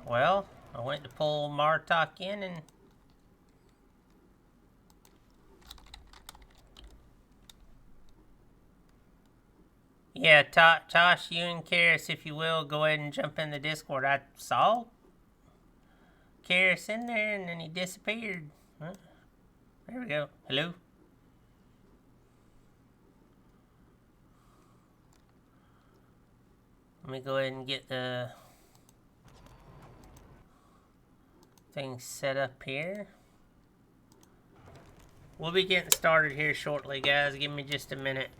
Well, I went to pull Martok in and... Yeah, Tosh, you and Karis, if you will, go ahead and jump in the Discord. I saw Karis in there and then he disappeared. Huh? There we go. Hello? Let me go ahead and get the thing set up here. We'll be getting started here shortly, guys. Give me just a minute.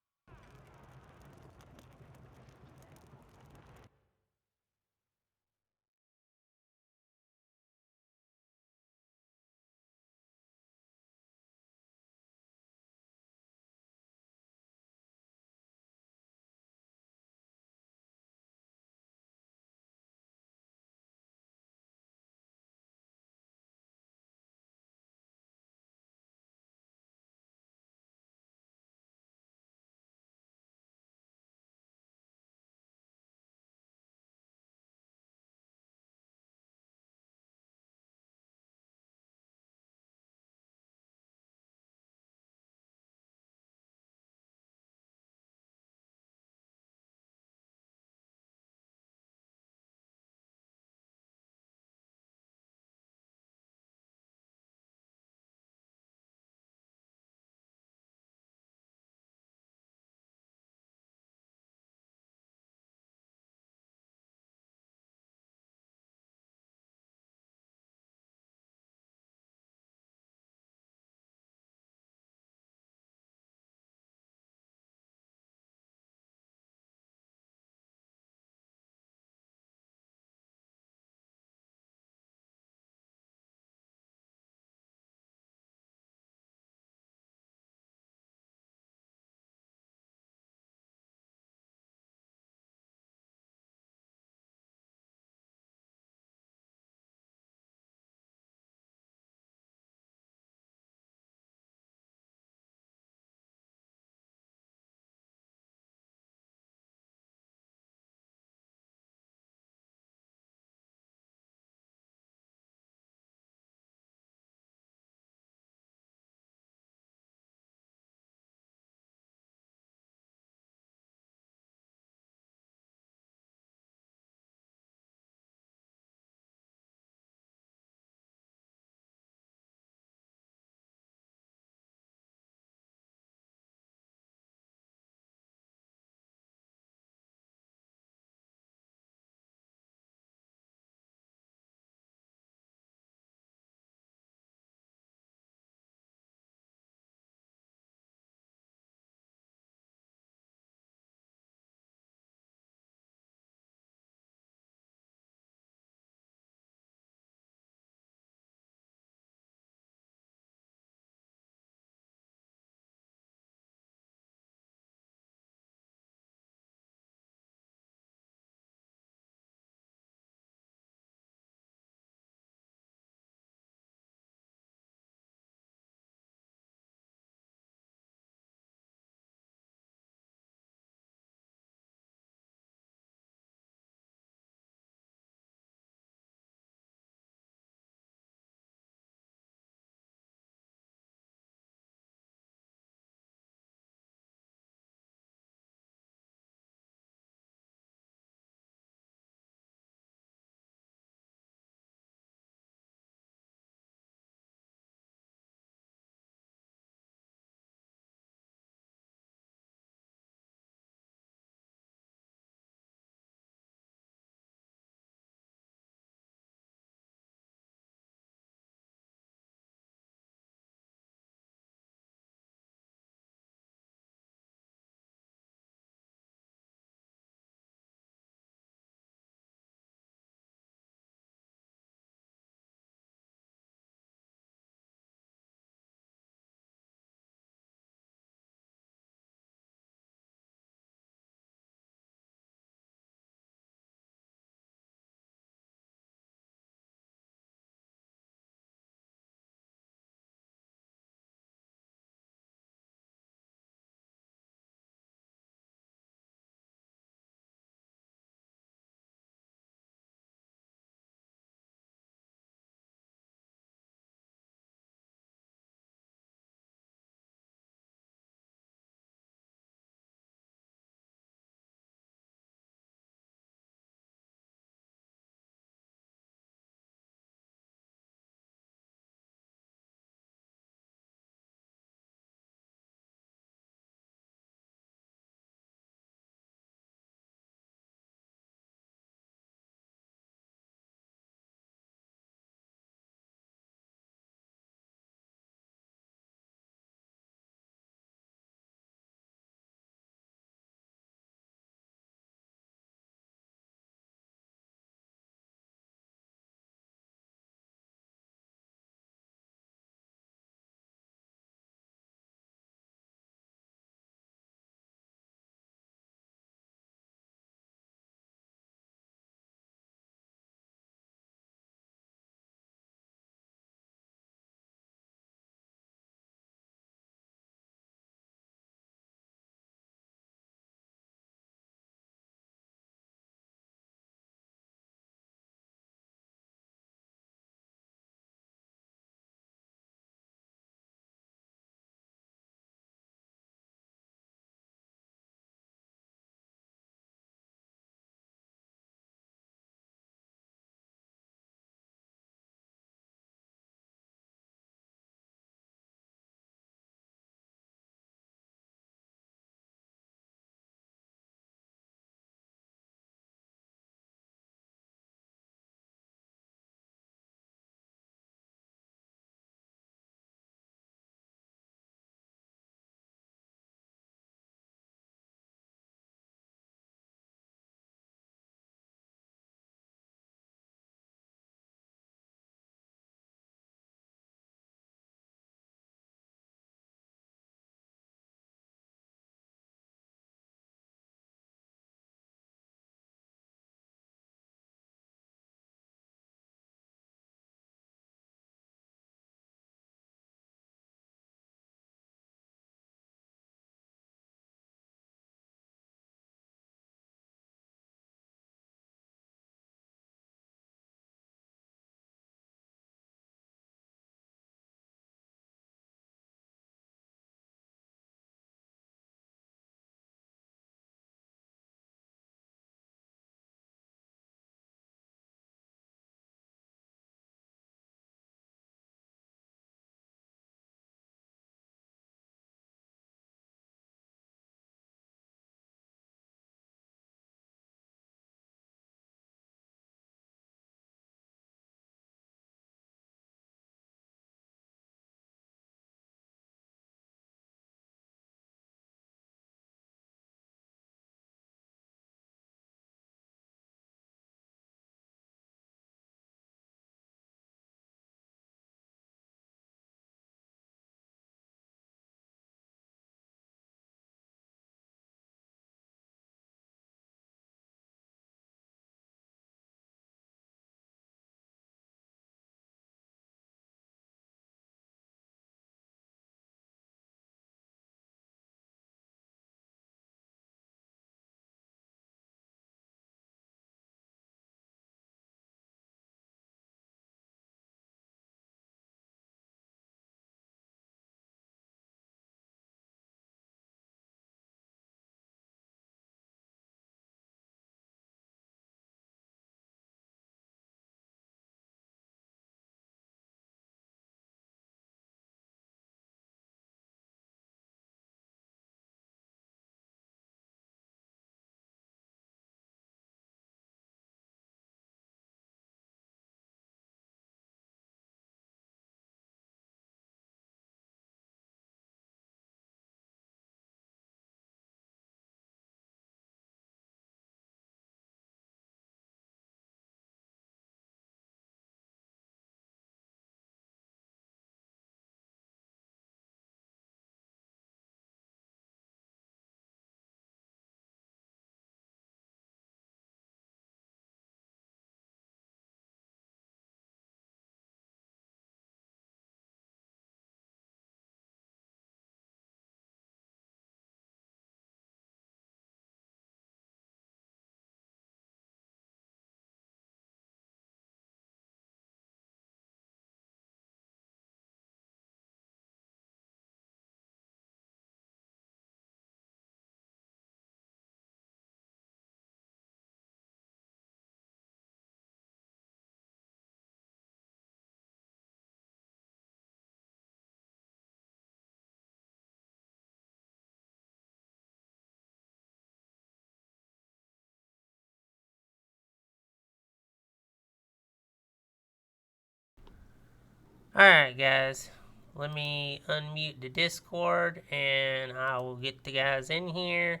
Alright, guys. Let me unmute the Discord and I will get the guys in here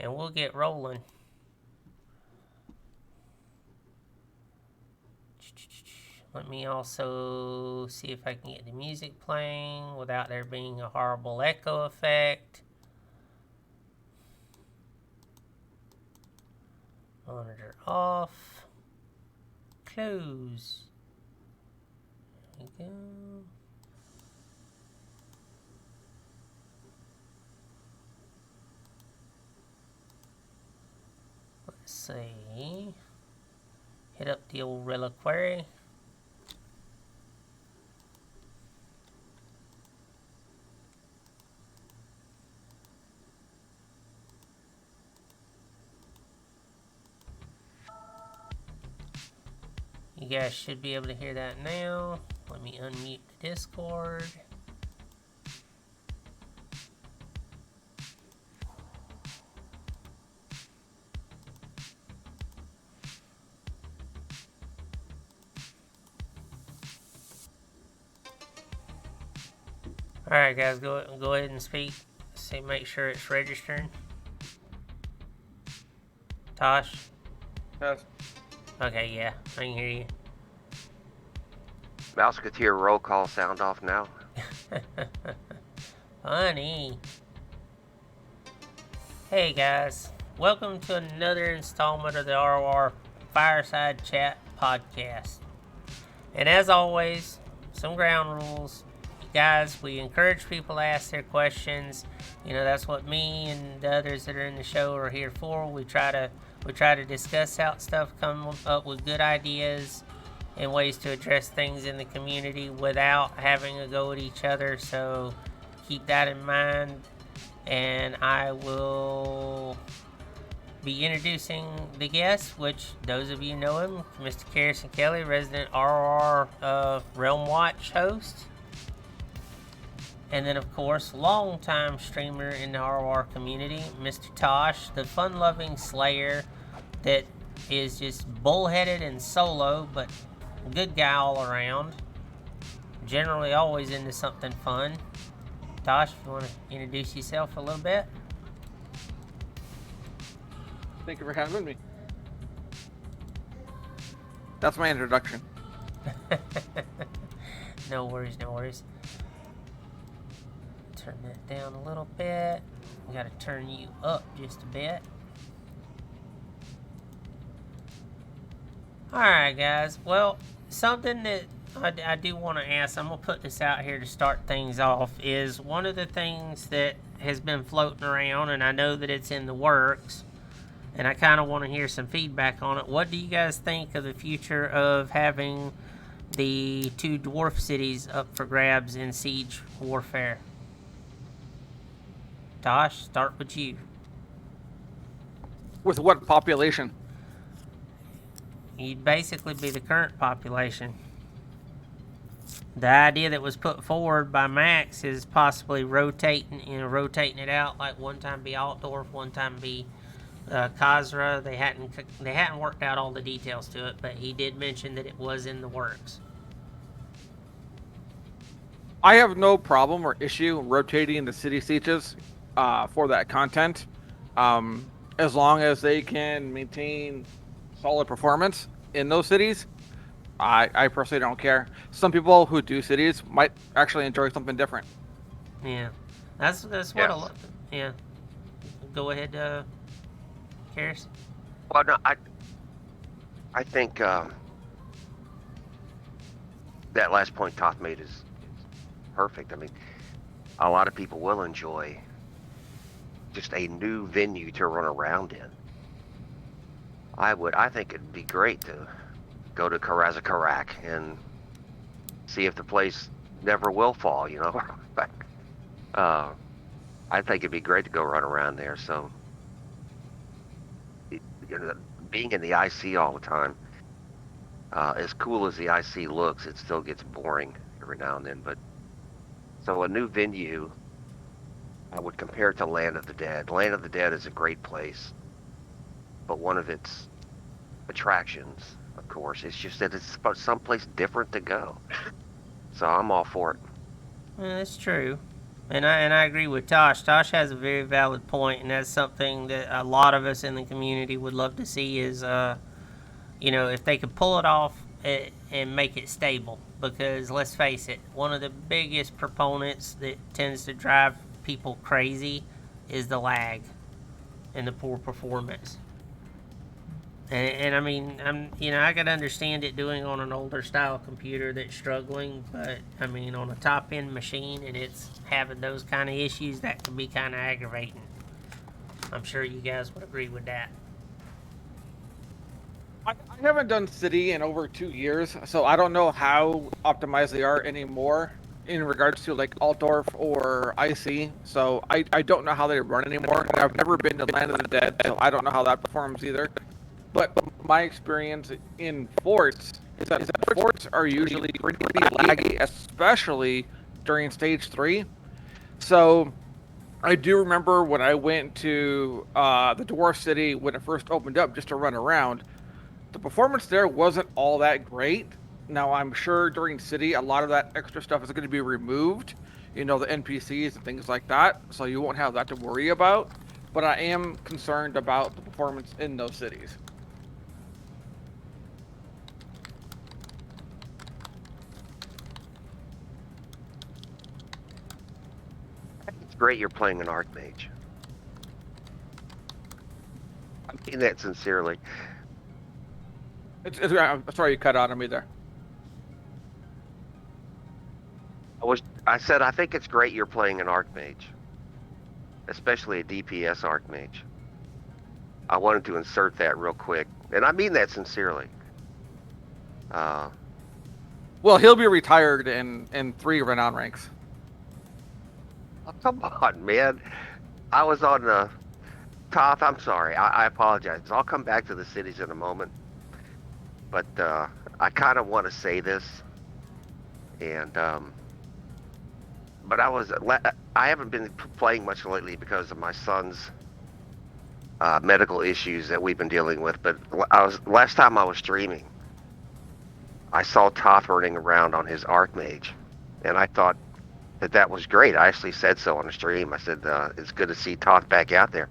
and we'll get rolling. Let me also see if I can get the music playing without there being a horrible echo effect. Monitor off. Close. There we go. Let's see. Hit up the old reliquary. You guys should be able to hear that now. Let me unmute the Discord. Alright guys, go ahead and speak. See, make sure it's registering. Tosh? Yes. Okay, yeah, I can hear you. Mouseketeer roll call sound off now. Funny. Hey guys, welcome to another installment of the RoR Fireside Chat podcast. And as always, some ground rules. Guys, we encourage people to ask their questions. You know, that's what me and the others that are in the show are here for. We try to discuss out stuff, come up with good ideas and ways to address things in the community without having a go at each other. So keep that in mind. And I will be introducing the guest, which those of you know him, Mr. Garrison Kelly, resident RoR Realm Watch host. And then, of course, longtime streamer in the RoR community, Mr. Tosh, the fun-loving slayer that is just bullheaded and solo, but good guy all around. Generally always into something fun. Tosh, if you want to introduce yourself a little bit. Thank you for having me. That's my introduction. No worries, no worries. Turn that down a little bit. We gotta turn you up just a bit. Alright guys, well, something that I do want to ask, I'm going to put this out here to start things off, is one of the things that has been floating around, and I know that it's in the works, and I kind of want to hear some feedback on it. What do you guys think of the future of having the two dwarf cities up for grabs in siege warfare? Tosh, start with you. With what population? You'd basically be the current population. The idea that was put forward by Max is possibly rotating it out, like one time be Altdorf, one time be Khazra. They hadn't worked out all the details to it, but he did mention that it was in the works. I have no problem or issue rotating the city sieges for that content, as long as they can maintain solid performance in those cities. I personally don't care. Some people who do cities might actually enjoy something different. Yeah, that's what Yes. yeah. Go ahead, Karis. Well, no, I think that last point Toth made is perfect. I mean, a lot of people will enjoy just a new venue to run around in. I think it'd be great to go to Karazakarak and see if the place never will fall, you know. But I think it'd be great to go run around there. So, you know, being in the IC all the time, as cool as the IC looks, it still gets boring every now and then. But so a new venue, I would compare it to Land of the Dead. Land of the Dead is a great place, but one of its attractions, of course, is just that it's someplace different to go. So I'm all for it. Well, that's true. And I agree with Tosh. Tosh has a very valid point, and that's something that a lot of us in the community would love to see is, if they could pull it off and make it stable. Because let's face it, one of the biggest proponents that tends to drive people crazy is the lag and the poor performance. And I mean, I could understand it doing on an older style computer that's struggling, but I mean, on a top end machine and it's having those kind of issues, that can be kind of aggravating. I'm sure you guys would agree with that. I haven't done City in over 2 years, so I don't know how optimized they are anymore in regards to like Altdorf or IC. So I don't know how they run anymore, and I've never been to Land of the Dead, so I don't know how that performs either. But my experience in forts is that forts are usually pretty laggy, especially during stage 3. So I do remember when I went to the Dwarf City when it first opened up just to run around. The performance there wasn't all that great. Now, I'm sure during City, a lot of that extra stuff is going to be removed, the NPCs and things like that, so you won't have that to worry about. But I am concerned about the performance in those cities. It's great you're playing an Archmage. I mean that sincerely. I'm sorry you cut out on me there. I said I think it's great you're playing an Archmage, especially a DPS Archmage. I wanted to insert that real quick, and I mean that sincerely. Well, he'll be retired in 3 renown ranks. Oh, come on, man. I was on the Toth. I'm sorry. I apologize. I'll come back to the cities in a moment, but I kind of want to say this, and but I haven't been playing much lately because of my son's medical issues that we've been dealing with. But last time I was streaming, I saw Toth running around on his Archmage, and I thought that was great. I actually said so on the stream. I said it's good to see Toth back out there.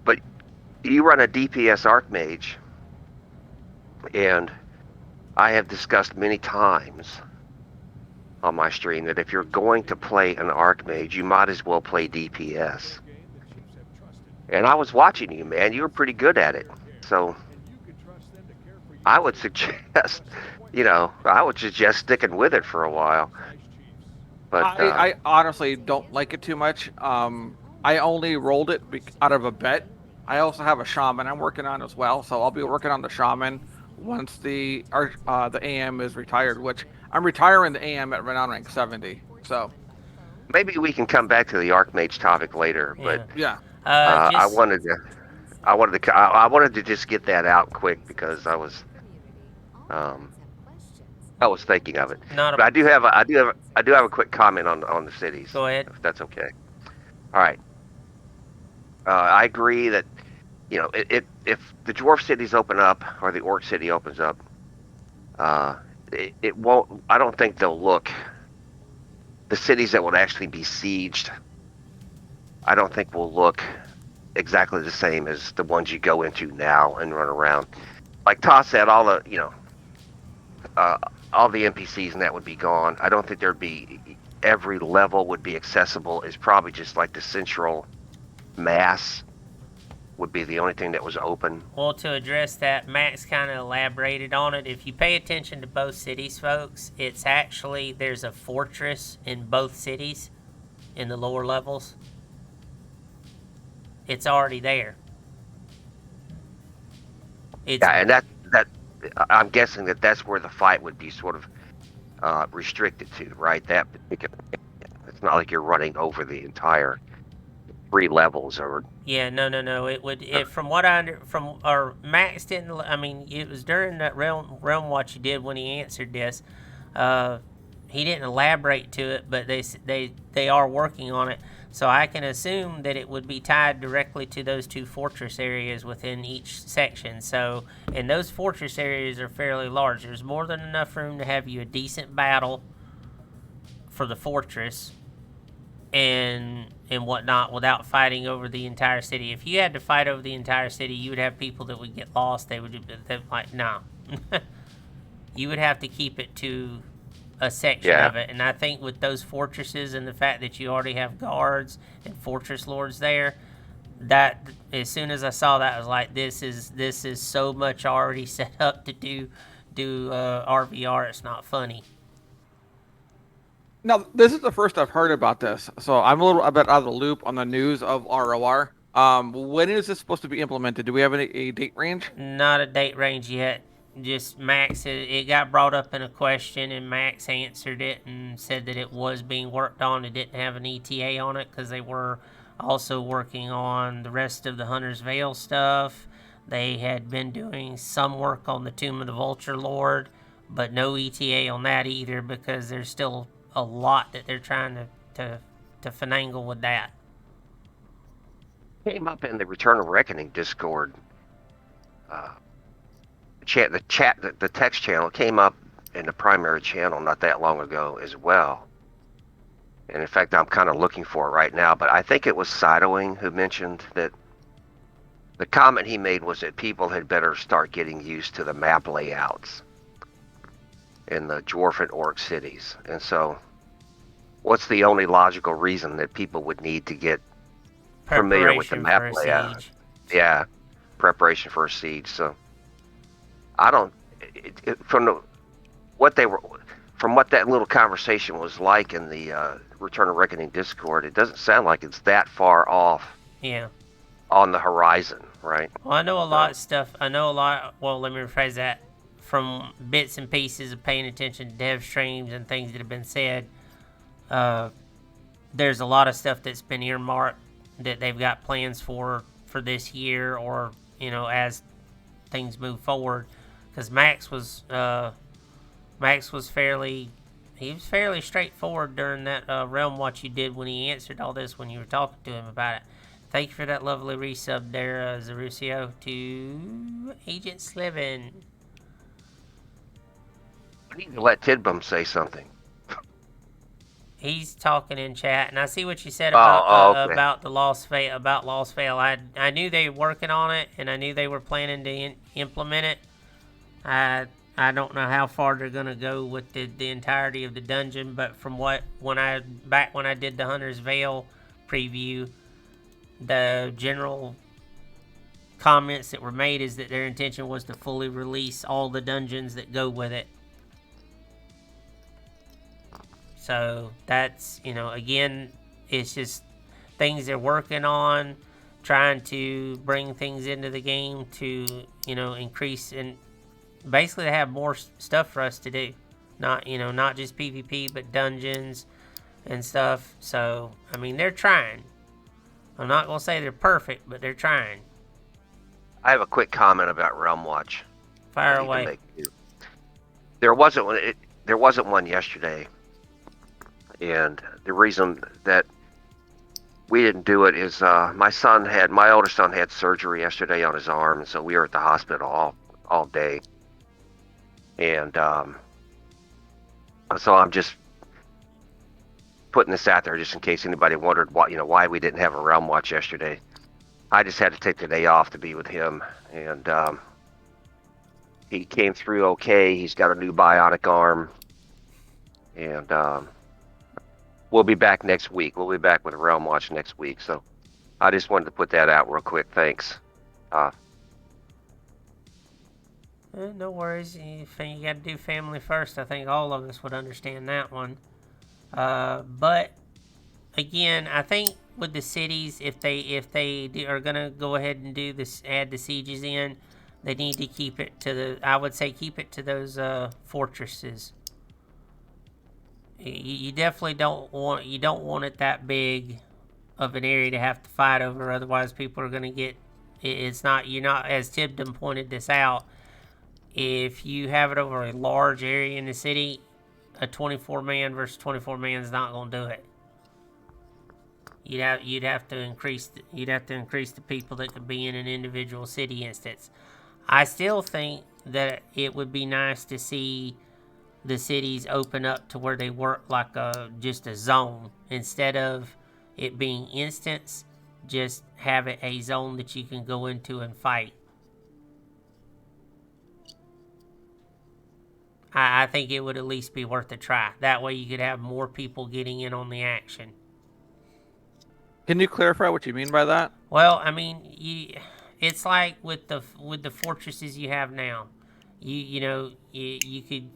But you run a DPS Archmage, and I have discussed many times on my stream that if you're going to play an Archmage, you might as well play DPS. And I was watching you, man. You were pretty good at it. So I would suggest, sticking with it for a while. But I honestly don't like it too much. I only rolled it out of a bet. I also have a shaman I'm working on as well, so I'll be working on the shaman once the AM is retired, which I'm retiring the AM at renown rank 70. So maybe we can come back to the Archmage topic later. But yeah, I wanted to just get that out quick because I was thinking of it. But I do have a quick comment on the cities. Go ahead. If that's okay. All right. I agree that if the dwarf cities open up or the orc city opens up, it won't. I don't think they'll look. The cities that would actually be sieged, I don't think will look exactly the same as the ones you go into now and run around. Like Todd said, all the NPCs and that would be gone. I don't think there'd be every level would be accessible. It's probably just like the central mass would be the only thing that was open. Well, to address that, Max kind of elaborated on it. If you pay attention to both cities, folks, it's actually, there's a fortress in both cities in the lower levels. It's already there. And that I'm guessing that's where the fight would be sort of restricted to, right? That particular, it's not like you're running over the entire 3 levels or. Yeah, no. It would. From what Max didn't. I mean, it was during that realm watch he did when he answered this. He didn't elaborate to it, but they are working on it. So I can assume that it would be tied directly to those 2 fortress areas within each section. So, and those fortress areas are fairly large. There's more than enough room to have you a decent battle for the fortress and whatnot without fighting over the entire city. If you had to fight over the entire city, you would have people that would get lost. They would like, no. You would have to keep it to a section of it. And I think with those fortresses and the fact that you already have guards and fortress lords there, that as soon as I saw that, I was like, this is so much already set up to do RVR. It's not funny. Now, this is the first I've heard about this, so I'm a bit out of the loop on the news of ROR. When is this supposed to be implemented? Do we have a date range? Not a date range yet. Just Max, it got brought up in a question, and Max answered it and said that it was being worked on. It didn't have an ETA on it because they were also working on the rest of the Hunter's Vale stuff. They had been doing some work on the Tomb of the Vulture Lord, but no ETA on that either because there's still a lot that they're trying to finagle with that. Came up in the Return of Reckoning Discord. The text channel came up in the primary channel not that long ago as well. And in fact, I'm kind of looking for it right now, but I think it was Sidowing who mentioned that the comment he made was that people had better start getting used to the map layouts in the dwarf and orc cities. And so what's the only logical reason that people would need to get familiar with the map layout? Siege. Yeah, preparation for a siege. So I don't from what that little conversation was like in the Return of Reckoning Discord, it doesn't sound like it's that far off. Yeah. On the horizon, right? Well, I know a lot of stuff. Well, let me rephrase that. From bits and pieces of paying attention to dev streams and things that have been said, there's a lot of stuff that's been earmarked that they've got plans for this year, or as things move forward. Because Max was fairly straightforward during that Realm Watch you did when he answered all this when you were talking to him about it. Thank you for that lovely resub there, Zarusio, to Agent Slivin. I need to let Tidbum say something. He's talking in chat, and I see what you said about okay. about the Lost Veil. I knew they were working on it, and I knew they were planning to implement it. I don't know how far they're gonna go with the entirety of the dungeon, but from when I did the Hunter's Vale preview, the general comments that were made is that their intention was to fully release all the dungeons that go with it. So that's, again, it's just things they're working on, trying to bring things into the game to, increase and basically to have more stuff for us to do. Not just PvP, but dungeons and stuff. So, they're trying. I'm not going to say they're perfect, but they're trying. I have a quick comment about Realm Watch. Fire away. There wasn't one yesterday. And the reason that we didn't do it is my older son had surgery yesterday on his arm, and so we were at the hospital all day. And so I'm just putting this out there just in case anybody wondered why we didn't have a Realm Watch yesterday. I just had to take the day off to be with him, and he came through okay. He's got a new bionic arm, and we'll be back next week. We'll be back with a Realm Watch next week. So I just wanted to put that out real quick. Thanks. No worries. You got to do family first. I think all of us would understand that one. But again, I think with the cities, if they are gonna go ahead and do this, add the sieges in, they need to keep it to those fortresses. You definitely don't want it that big of an area to have to fight over. Otherwise, people are gonna get. You're not, as Tibden pointed this out. If you have it over a large area in the city, a 24-man versus 24-man is not going to do it. You'd have to increase the people that could be in an individual city instance. I still think that it would be nice to see the cities open up to where they work like just a zone instead of it being instance. Just have it a zone that you can go into and fight. I think it would at least be worth a try. That way you could have more people getting in on the action. Can you clarify what you mean by that? Well, I mean, it's like with the fortresses you have now. You could,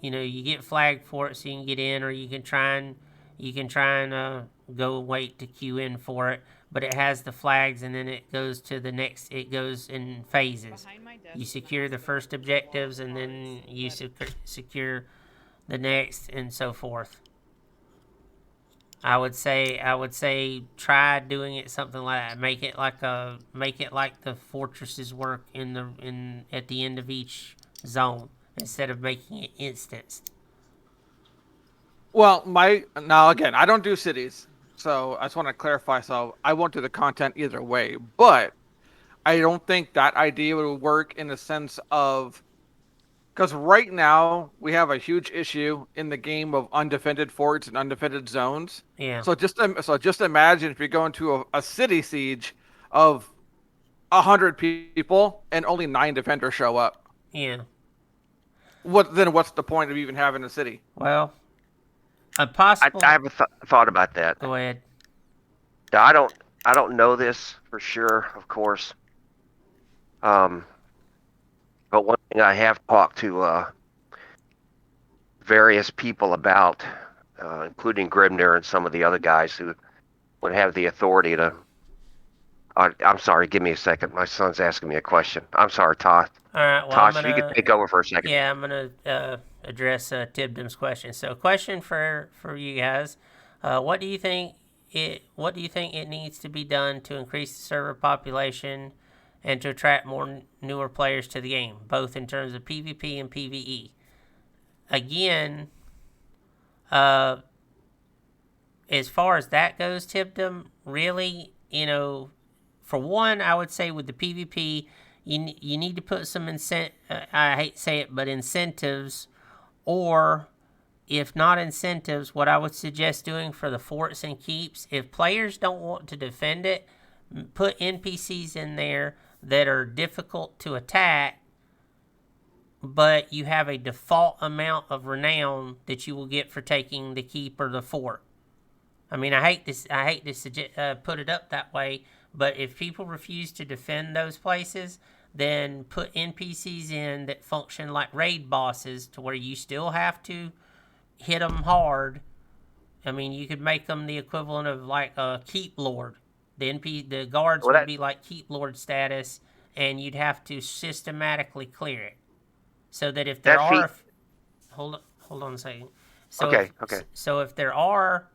you get flagged for it so you can get in, or you can try and go wait to queue in for it. But it has the flags, and then it goes to the next. It goes in phases. You secure the first objectives, and then you secure the next, and so forth. I would say try doing it something like that. Make it like the fortresses work at the end of each zone instead of making it instanced. Well, now again, I don't do cities, so I just want to clarify. So I won't do the content either way, but I don't think that idea would work in the sense of, because right now we have a huge issue in the game of undefended forts and undefended zones. Yeah. So just imagine if you go into a city siege of 100 people and only 9 defenders show up. Yeah. What's the point of even having a city? Well, a possible. I have thought about that. Go ahead. Now, I don't know this for sure, of course. But one thing I have talked to various people about, including Grimner and some of the other guys who would have the authority to. I'm sorry, give me a second. My son's asking me a question. I'm sorry, Todd. All right. Well, Tosh, if you could take over for a second. Yeah, I'm gonna address Tibdum's question. So, question for you guys: What do you think it needs to be done to increase the server population and to attract more newer players to the game, both in terms of PvP and PvE? Again, as far as that goes, Tibdum, really, for one, I would say with the PvP, you need to put some I hate to say it, but incentives, or if not incentives, what I would suggest doing for the forts and keeps, if players don't want to defend it, put NPCs in there that are difficult to attack, but you have a default amount of renown that you will get for taking the keep or the fort. I mean, I hate to put it up that way, but if people refuse to defend those places, then put NPCs in that function like raid bosses, to where you still have to hit them hard. I mean, you could make them the equivalent of like a keep lord. The guards would be like keep lord status, and you'd have to systematically clear it, so that if there are, hold on a second. So okay. So if there are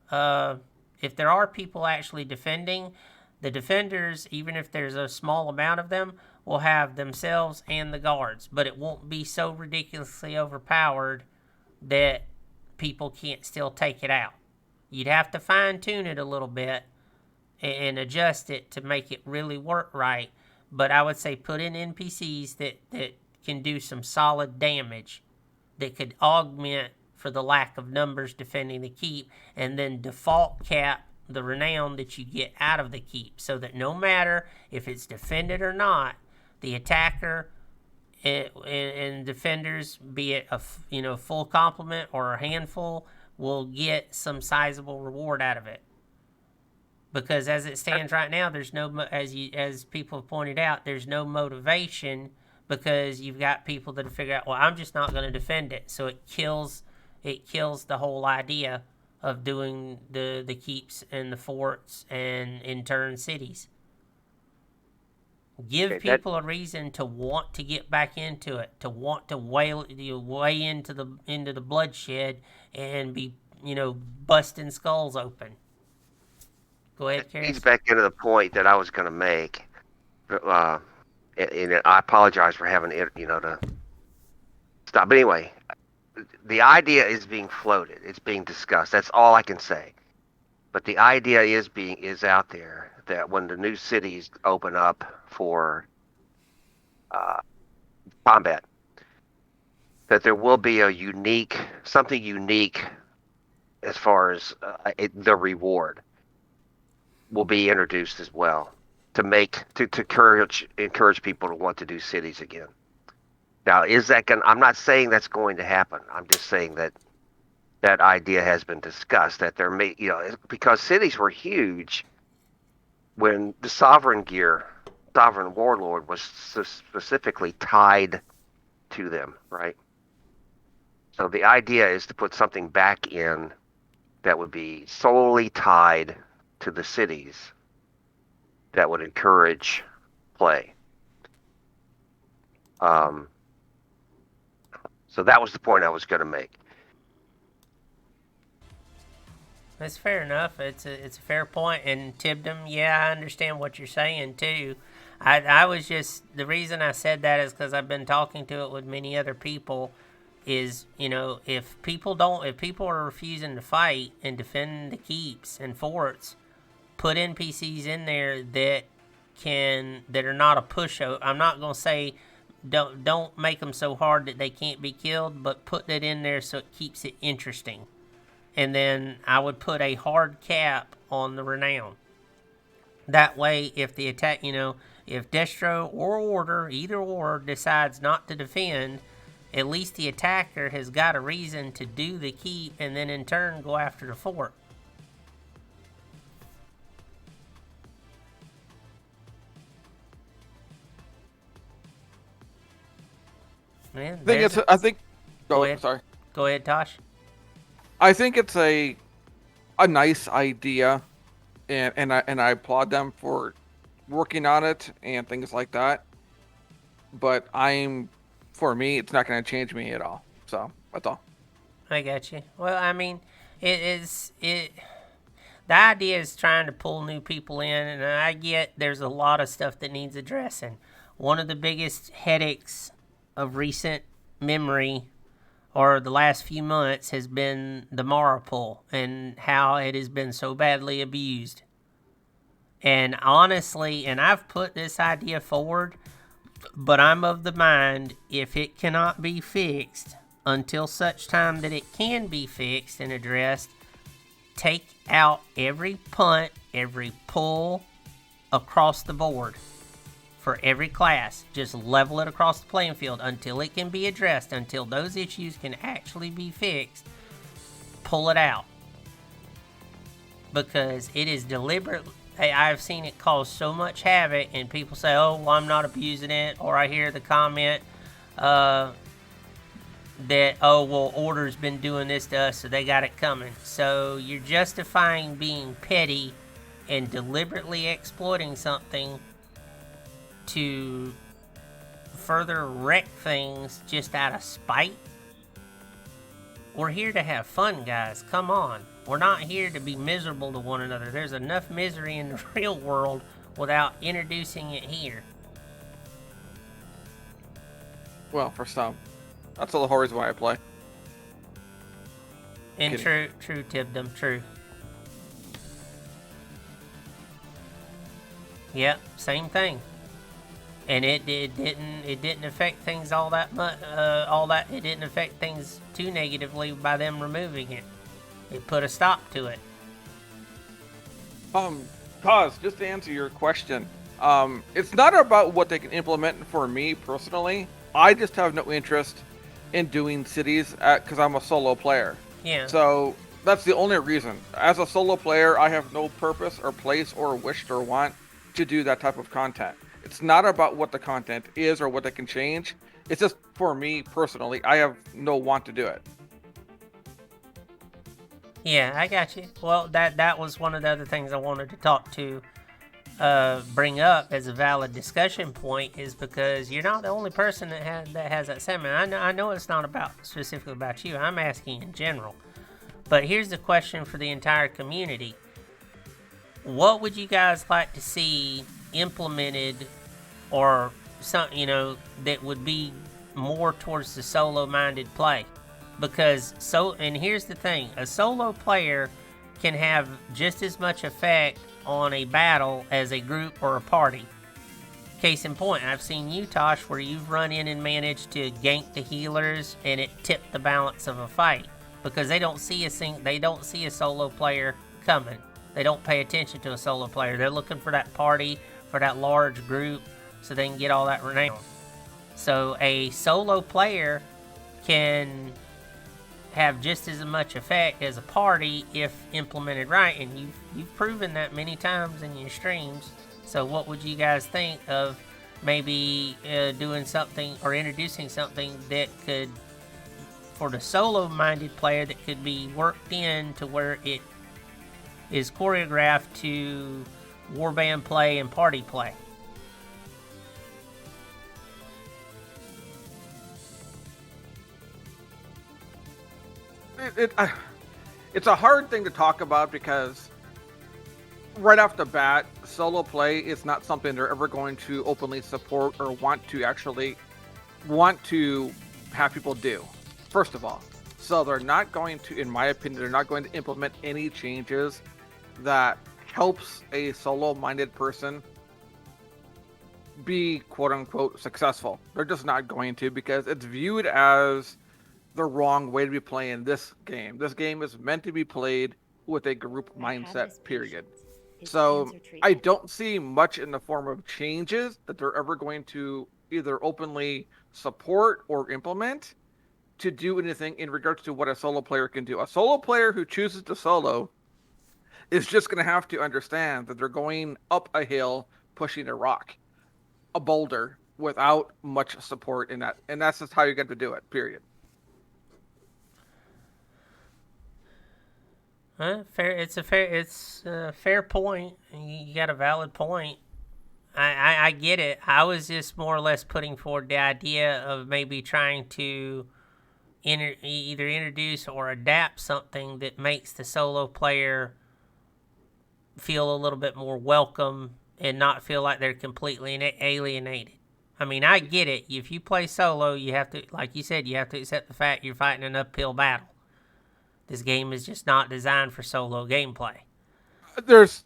people actually defending, the defenders, even if there's a small amount of them, will have themselves and the guards, but it won't be so ridiculously overpowered that people can't still take it out. You'd have to fine tune it a little bit and adjust it to make it really work right. But I would say put in NPCs that can do some solid damage, that could augment for the lack of numbers defending the keep, and then default cap the renown that you get out of the keep, so that no matter if it's defended or not, the attacker and defenders, be it a full complement or a handful, will get some sizable reward out of it. Because as it stands right now, there's no, as people have pointed out, there's no motivation, because you've got people that have figured out, well, I'm just not going to defend it. So it kills the whole idea of doing the keeps and the forts and in turn cities. Give people a reason to want to get back into it, to want to way into the bloodshed and be busting skulls open. Go ahead, Carrie. He's back into the point that I was going to make. And I apologize for having it, to stop. But anyway, the idea is being floated. It's being discussed. That's all I can say. But the idea is out there that when the new cities open up for combat, that there will be something unique as far as the reward will be introduced as well to encourage people to want to do cities again. Now, is that going? I'm not saying that's going to happen. I'm just saying that that idea has been discussed, that there may, because cities were huge when the sovereign warlord was specifically tied to them, right? So the idea is to put something back in that would be solely tied to the cities that would encourage play. So that was the point I was going to make. That's fair enough. It's a fair point. And Tibdom, yeah, I understand what you're saying too. I was just, the reason I said that is because I've been talking to it with many other people. Is, if people are refusing to fight and defend the keeps and forts, put NPCs in there that are not a pushover. I'm not gonna say don't make them so hard that they can't be killed, but put that in there so it keeps it interesting. And then I would put a hard cap on the renown. That way, if the attack, if Destro or Order, either or, decides not to defend, at least the attacker has got a reason to do the keep and then in turn go after the fort. Man, Go ahead. Sorry. Go ahead, Tosh. I think it's a nice idea, and I applaud them for working on it and things like that. But for me, it's not going to change me at all. So that's all. I got you. Well, I mean, the idea is trying to pull new people in, and I get there's a lot of stuff that needs addressing. One of the biggest headaches of recent memory, or the last few months, has been the Mara pool and how it has been so badly abused. And honestly, and I've put this idea forward, but I'm of the mind, if it cannot be fixed until such time that it can be fixed and addressed, take out every punt, every pull across the board for every class. Just level it across the playing field until it can be addressed, until those issues can actually be fixed. Pull it out. Because it is deliberate. I've seen it cause so much havoc, and people say, oh, well, I'm not abusing it. Or I hear the comment that, oh, well, Order's been doing this to us, so they got it coming. So you're justifying being petty and deliberately exploiting something to further wreck things just out of spite. We're here to have fun, guys. Come on. We're not here to be miserable to one another. There's enough misery in the real world without introducing it here. Well, for some. That's all the horrors why I play. And true, Tibdom, true. Yep, same thing. And it didn't affect things all that much. It didn't affect things too negatively by them removing it. It put a stop to it. Cause, just to answer your question, it's not about what they can implement for me personally. I just have no interest in doing cities because I'm a solo player. Yeah. So that's the only reason. As a solo player, I have no purpose or place or wish or want to do that type of content. It's not about what the content is or what they can change. It's just for me personally, I have no want to do it. Yeah, I got you. Well, that was one of the other things I wanted to bring up as a valid discussion point, is because you're not the only person that has that sentiment. I know it's not specifically about you. I'm asking in general. But here's the question for the entire community. What would you guys like to see implemented, or something, that would be more towards the solo-minded play? Because and here's the thing, a solo player can have just as much effect on a battle as a group or a party. case in point, I've seen you, Tosh, where you've run in and managed to gank the healers, and it tipped the balance of a fight because they don't see a solo player coming. They don't pay attention to a solo player. They're looking for that party, for that large group, so they can get all that renown. So a solo player can have just as much effect as a party if implemented right, and you've proven that many times in your streams. So what would you guys think of maybe doing something or introducing something that could, for the solo-minded player, that could be worked in to where it is choreographed to warband play and party play? It's a hard thing to talk about because right off the bat, solo play is not something they're ever going to openly support or want to have people do, first of all. So they're not going to, in my opinion, they're not going to implement any changes that helps a solo-minded person be quote-unquote successful. They're just not going to, because it's viewed as the wrong way to be playing this game. This game is meant to be played with a group mindset, period. So I don't see much in the form of changes that they're ever going to either openly support or implement to do anything in regards to what a solo player can do. A solo player who chooses to solo is just going to have to understand that they're going up a hill, pushing a rock, a boulder, without much support in that. And that's just how you get to do it, period. It's a fair point. You got a valid point. I get it. I was just more or less putting forward the idea of maybe trying to either introduce or adapt something that makes the solo player feel a little bit more welcome and not feel like they're completely alienated. I mean, I get it. If you play solo, you have to, like you said, you have to accept the fact you're fighting an uphill battle. This game is just not designed for solo gameplay. There's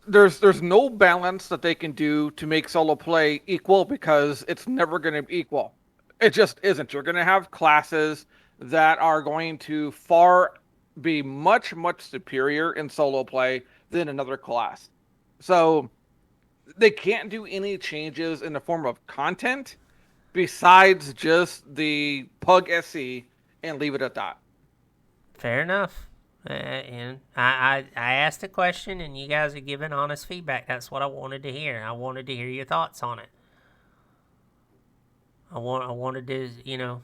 no balance that they can do to make solo play equal, because it's never going to be equal. It just isn't. You're going to have classes that are going to be much superior in solo play than another class. So they can't do any changes in the form of content besides just the Pug SC and leave it at that. Fair enough. And I asked a question, and you guys are giving honest feedback. That's what I wanted to hear. I wanted to hear your thoughts on it. I wanted to,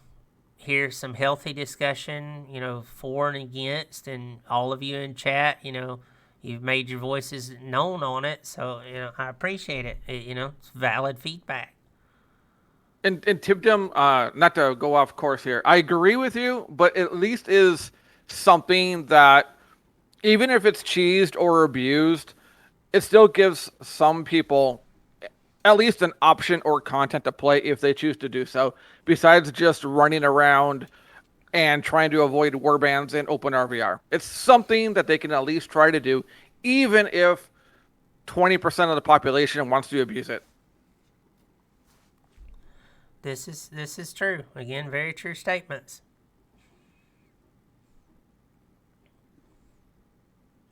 hear some healthy discussion, for and against, and all of you in chat, you've made your voices known on it. So, I appreciate it. It's valid feedback. And Tibdom, not to go off course here, I agree with you, but at least is something that, even if it's cheesed or abused, it still gives some people at least an option or content to play if they choose to do so, besides just running around and trying to avoid warbands in open RVR. It's something that they can at least try to do, even if 20% of the population wants to abuse it. This is true. Again, very true statements.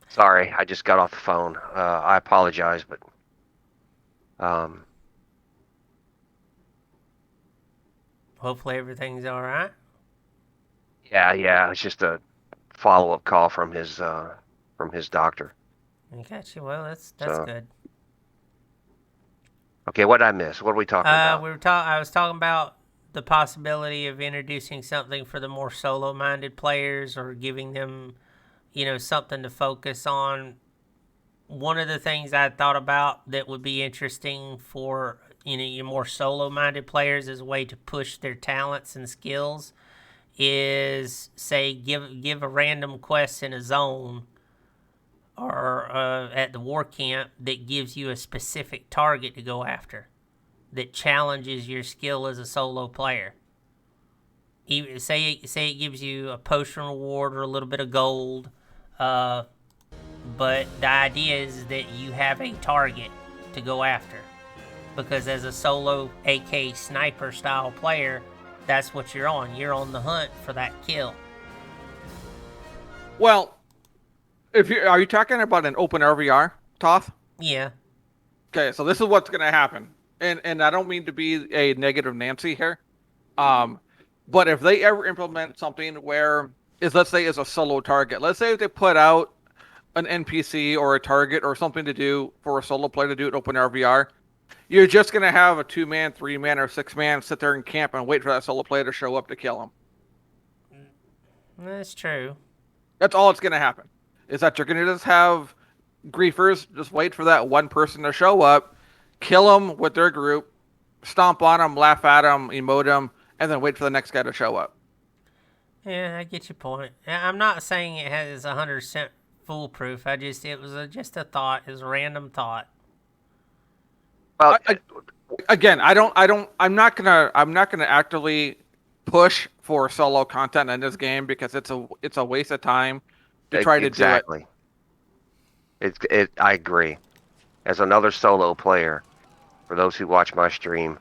Sorry, I just got off the phone. I apologize, but hopefully everything's all right. Yeah, it's just a follow-up call from his doctor. I got you. Well, that's good. Okay, what did I miss? What are we talking about? I was talking about the possibility of introducing something for the more solo-minded players, or giving them, something to focus on. One of the things I thought about that would be interesting for, your more solo-minded players as a way to push their talents and skills is, say, give a random quest in a zone or at the war camp that gives you a specific target to go after, that challenges your skill as a solo player. Even, say it gives you a potion reward or a little bit of gold, but the idea is that you have a target to go after. because as a solo AK sniper style player, that's what you're on. You're on the hunt for that kill. Well, are you talking about an open RVR, Toth? Yeah. Okay, so this is what's going to happen, and I don't mean to be a negative Nancy here, but if they ever implement something where let's say is a solo target, let's say if they put out an NPC or a target or something to do for a solo player to do an open RVR, you're just going to have a 2-man, 3-man, or 6-man sit there and camp and wait for that solo player to show up to kill him. That's true. That's all that's going to happen. Is that you're going to just have griefers just wait for that one person to show up, kill them with their group, stomp on them, laugh at them, emote them, and then wait for the next guy to show up. Yeah, I get your point. I'm not saying it has 100% foolproof. It was just a thought, it was a random thought. Well, I'm not gonna actively push for solo content in this game because it's a waste of time to try to do it. Exactly. I agree. As another solo player, for those who watch my stream,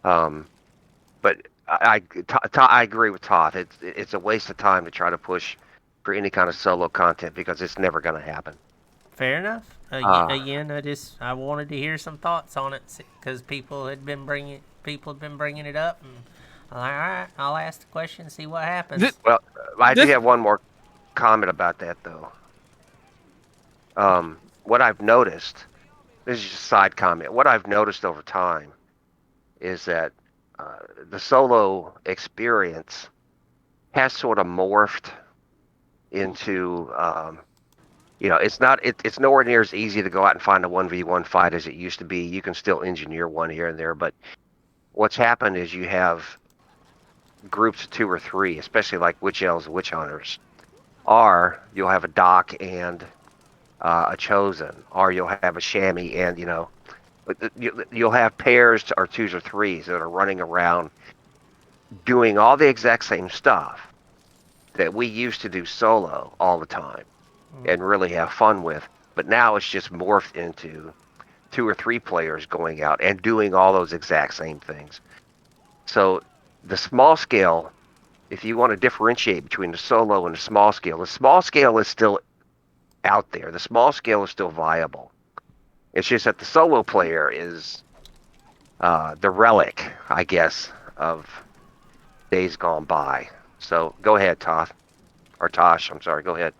but I agree with Todd. It's a waste of time to try to push for any kind of solo content because it's never going to happen. Fair enough. Again, I wanted to hear some thoughts on it because people had been bringing it up, and all right, I'll ask the question, see what happens. Well, I do have one more comment about that though. What I've noticed, this is just a side comment. What I've noticed over time is that the solo experience has sort of morphed into, it's nowhere near as easy to go out and find a 1v1 fight as it used to be. You can still engineer one here and there, but what's happened is you have groups of 2 or 3, especially like witch elves and witch hunters, or you'll have a doc and a chosen, or you'll have a chamois and, you'll have pairs or 2s or 3s that are running around doing all the exact same stuff that we used to do solo all the time and really have fun with. But now it's just morphed into 2 or 3 players going out and doing all those exact same things. So the small scale, if you want to differentiate between the solo and the small scale is still out there. The small scale is still viable. It's just that the solo player is the relic, I guess, of days gone by. So go ahead, Tosh. I'm sorry. Go ahead.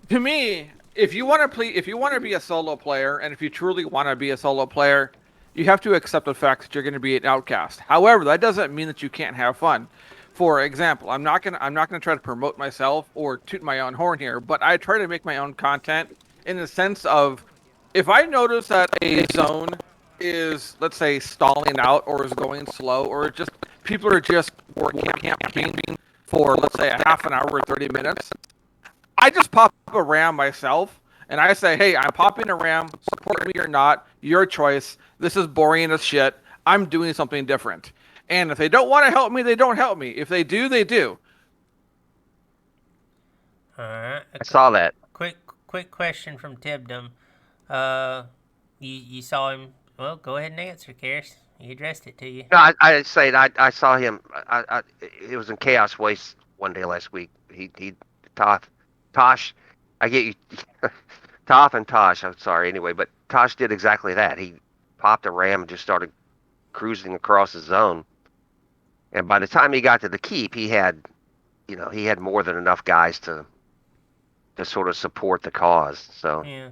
To me, if you want to be a solo player, and if you truly want to be a solo player, you have to accept the fact that you're going to be an outcast. However, that doesn't mean that you can't have fun. For example, I'm not gonna try to promote myself or toot my own horn here, but I try to make my own content in the sense of, if I notice that a zone is, let's say, stalling out or is going slow, or just people are just camping for, let's say, a half an hour or 30 minutes, I just pop a ram myself and I say, hey, I'm popping a ram, support me or not, your choice. This is boring as shit. I'm doing something different. And if they don't want to help me, they don't help me. If they do, they do. All right. I saw that. Quick question from Tibdom. You saw him. Well, go ahead and answer, Karis. He addressed it to you. No, I saw him. It was in Chaos Waste one day last week. Tosh, I get you. Toth and Tosh, I'm sorry anyway, but Tosh did exactly that. He popped a ram and just started cruising across the zone. And by the time he got to the keep, he had more than enough guys to sort of support the cause. So yeah.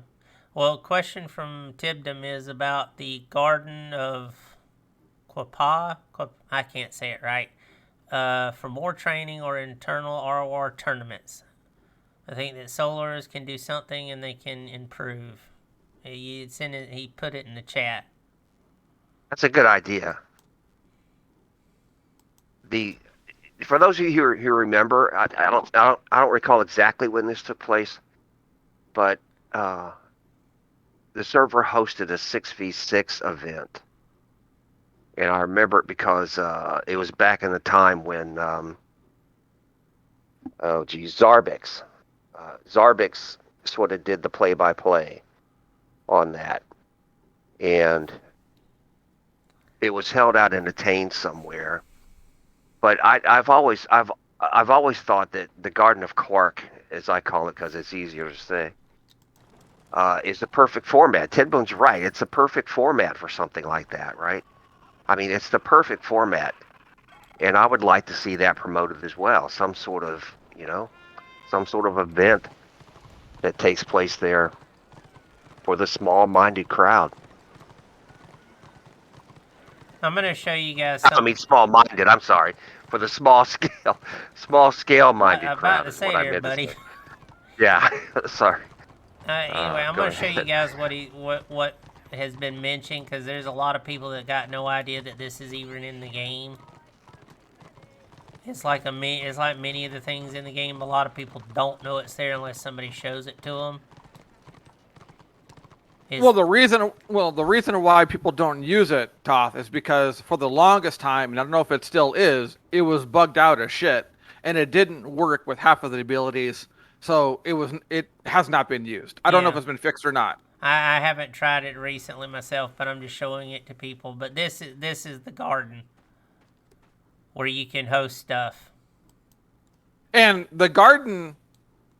Well, question from Tibdom is about the Garden of Quapa. I can't say it right. For more training or internal RoR tournaments, I think that Solars can do something and they can improve. He put it in the chat. that's a good idea. For those of you who remember, I don't recall exactly when this took place, but the server hosted a 6v6 event, and I remember it because it was back in the time when Zarbix sort of did the play-by-play on that, and it was held out in a Tane somewhere. But I've always thought that the Garden of Quark, as I call it, because it's easier to say, is the perfect format. Ted Boon's right. It's a perfect format for something like that, right? I mean, it's the perfect format, and I would like to see that promoted as well. Some sort of, some sort of event that takes place there for the small-minded crowd. I'm gonna show you guys I something. mean, small-minded. I'm sorry, for the small-scale-minded I'm about crowd to is say what I there, meant to buddy. say. Yeah, sorry. Anyway, I'm Go gonna show you ahead. guys what has been mentioned, because there's a lot of people that got no idea that this is even in the game. It's like many of the things in the game. A lot of people don't know it's there unless somebody shows it to them. The reason why people don't use it, Toth, is because for the longest time, and I don't know if it still is, it was bugged out as shit, and it didn't work with half of the abilities. So it has not been used. I don't know if it's been fixed or not. I haven't tried it recently myself, but I'm just showing it to people. But this is the garden where you can host stuff. And the garden,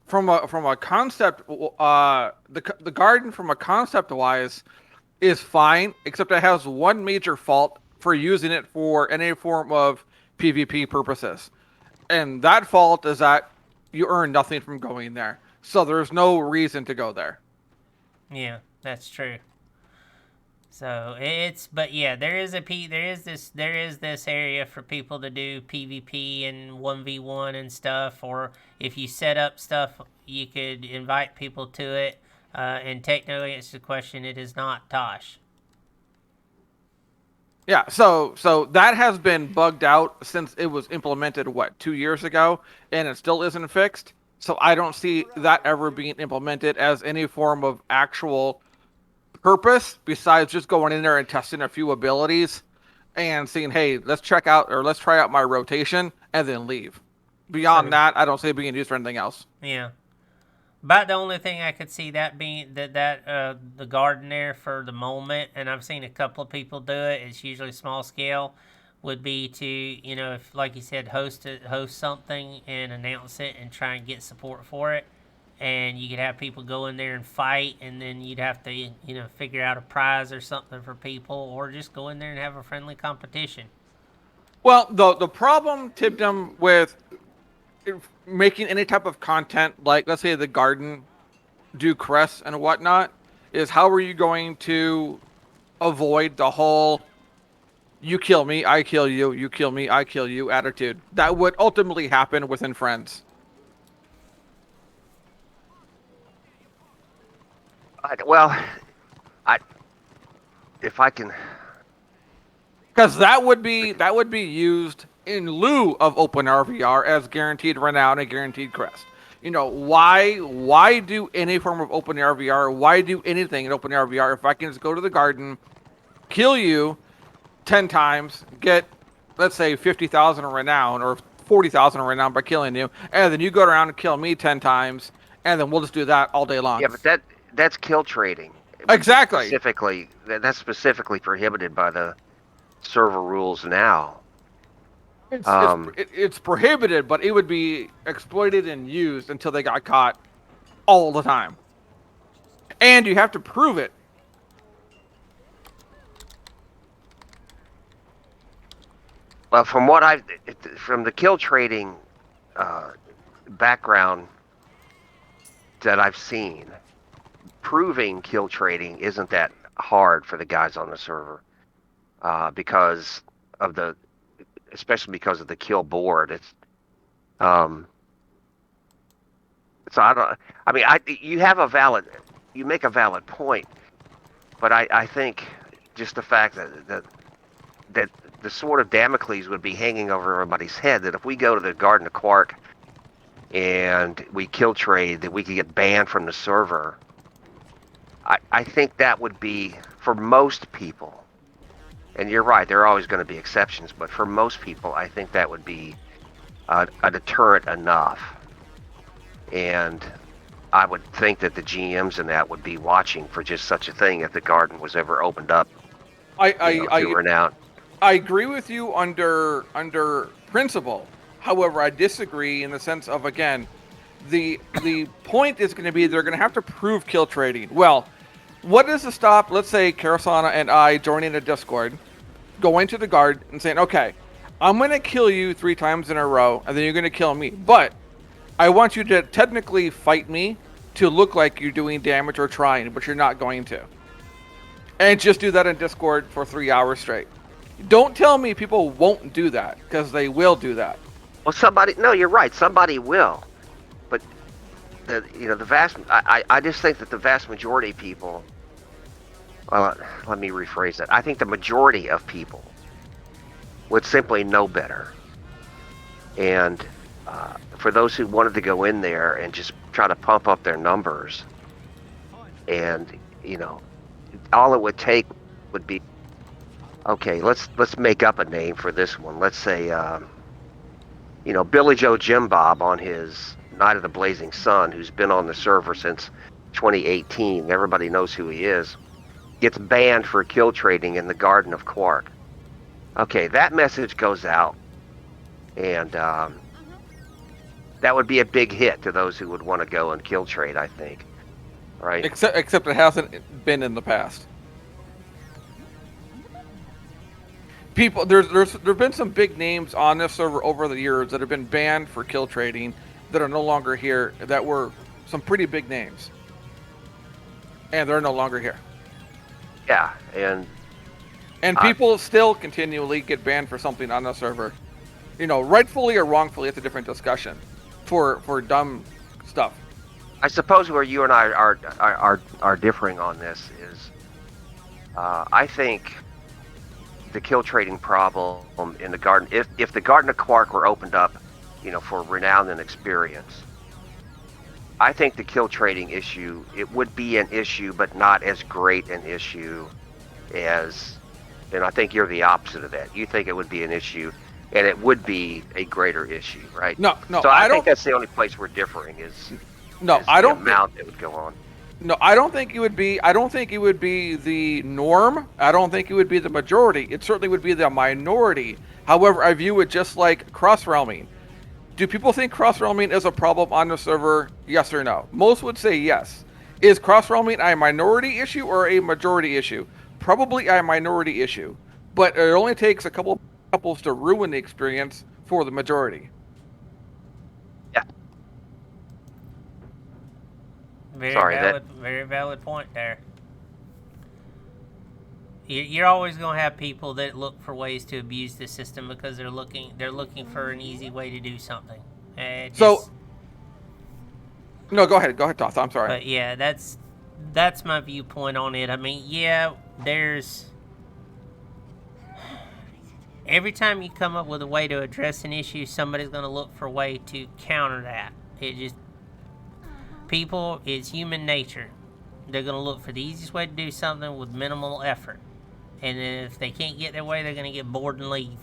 from a concept, the garden from a concept wise, is fine, except it has one major fault for using it for any form of PvP purposes, and that fault is that you earn nothing from going there. So there's no reason to go there. Yeah, that's true. So but yeah, there is this area for people to do PvP and 1v1 and stuff, or if you set up stuff, you could invite people to it. And technically, it's the question. It is not Tosh. Yeah, so that has been bugged out since it was implemented 2 years ago, and it still isn't fixed. So I don't see that ever being implemented as any form of actual purpose besides just going in there and testing a few abilities and seeing, hey, let's try out my rotation and then leave. Beyond that, I don't see it being used for anything else. Yeah. About the only thing I could see that being the garden there for the moment, and I've seen a couple of people do it. It's usually small scale. Would be to, if, like you said, host something and announce it and try and get support for it, and you could have people go in there and fight, and then you'd have to figure out a prize or something for people, or just go in there and have a friendly competition. Well, the problem, Tibdom, with making any type of content, like let's say the garden, do crests and whatnot, is how are you going to avoid the whole you kill me, I kill you, you kill me, I kill you attitude that would ultimately happen within friends? Well, if I can, because that would be used in lieu of open RVR as guaranteed renown and guaranteed crest. Why do any form of open RVR? Why do anything in open RVR if I can just go to the garden, kill you 10 times, get, let's say, 50,000 renown or 40,000 renown by killing you, and then you go around and kill me 10 times, and then we'll just do that all day long. Yeah, but that's kill trading. Exactly. That's specifically prohibited by the server rules now. It's prohibited, but it would be exploited and used until they got caught all the time. And you have to prove it. Well, from the kill trading background that I've seen, proving kill trading isn't that hard for the guys on the server, especially because of the kill board. It's so I don't. I mean, you make a valid point, but I think just the fact that the sword of Damocles would be hanging over everybody's head, that if we go to the Garden of Quark and we kill trade, that we could get banned from the server. I think that would be, for most people, and you're right, there are always going to be exceptions, but for most people, I think that would be a deterrent enough. And I would think that the GMs and that would be watching for just such a thing if the garden was ever opened up, to renown. I agree with you under principle. However, I disagree in the sense of, again, the point is going to be they're going to have to prove kill trading. Well, what is to stop, let's say, Karasana and I joining a Discord, going to the guard and saying, okay, I'm going to kill you 3 times in a row, and then you're going to kill me. But I want you to technically fight me to look like you're doing damage or trying, but you're not going to. And just do that in Discord for 3 hours straight. Don't tell me people won't do that, because they will do that. Well, no, you're right. Somebody will. But, I just think that the vast majority of people, well, let me rephrase that. I think the majority of people would simply know better. And for those who wanted to go in there and just try to pump up their numbers, and, all it would take would be, okay, let's make up a name for this one. Let's say, Billy Joe Jim Bob on his Night of the Blazing Sun, who's been on the server since 2018. Everybody knows who he is. Gets banned for kill trading in the Garden of Quark. Okay, that message goes out, and that would be a big hit to those who would want to go and kill trade, I think. Right? Except it hasn't been in the past. People, there've been some big names on this server over the years that have been banned for kill trading that are no longer here. That were some pretty big names, and they're no longer here. Yeah, and people still continually get banned for something on the server, rightfully or wrongfully. It's a different discussion for dumb stuff. I suppose where you and I are differing on this is, I think the kill trading problem in the garden, if the Garden of Quark were opened up, for renown and experience, I think the kill trading issue, it would be an issue, but not as great an issue as, and I think you're the opposite of that. You think it would be an issue, and it would be a greater issue, right? No. So I think that's the only place we're differing is. No, I don't. The amount that would go on. No, I don't think it would be. I don't think it would be the norm. I don't think it would be the majority. It certainly would be the minority. However, I view it just like cross-realming. Do people think cross-realming is a problem on the server? Yes or no? Most would say yes. Is cross-realming a minority issue or a majority issue? Probably a minority issue. But it only takes a couple couples to ruin the experience for the majority. Yeah. Very valid point there. You're always going to have people that look for ways to abuse the system because they're looking for an easy way to do something. No, go ahead, Toth. I'm sorry. But yeah, that's my viewpoint on it. I mean, yeah, there's every time you come up with a way to address an issue, somebody's going to look for a way to counter that. People, it's human nature. They're going to look for the easiest way to do something with minimal effort. And then if they can't get their way, they're going to get bored and leave.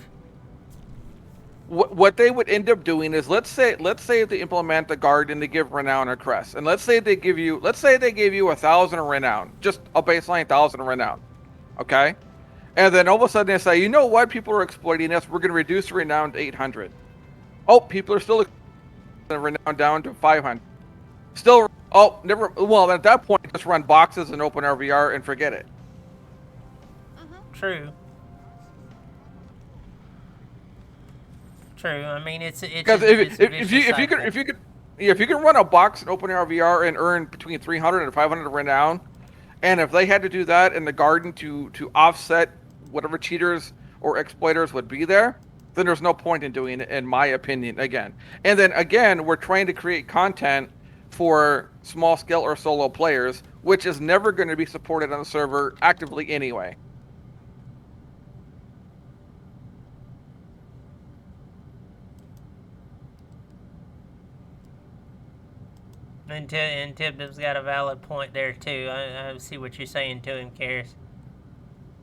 What they would end up doing is, let's say they implement the guard and they give renown or crest, and let's say they give you 1,000 renown, just a baseline 1,000 renown, okay? And then all of a sudden they say, you know what, people are exploiting this. We're going to reduce renown to 800. Oh, people are still renown down to 500. Still, never. Well, at that point, just run boxes and open RVR and forget it. True. I mean, it's because if you can run a box and open RVR and earn between 300 and 500 renown, and if they had to do that in the garden to offset whatever cheaters or exploiters would be there, then there's no point in doing it, in my opinion. Again, and then again, we're trying to create content for small scale or solo players, which is never going to be supported on the server actively anyway. And Tibnum's got a valid point there too. I see what you're saying to him, Karis.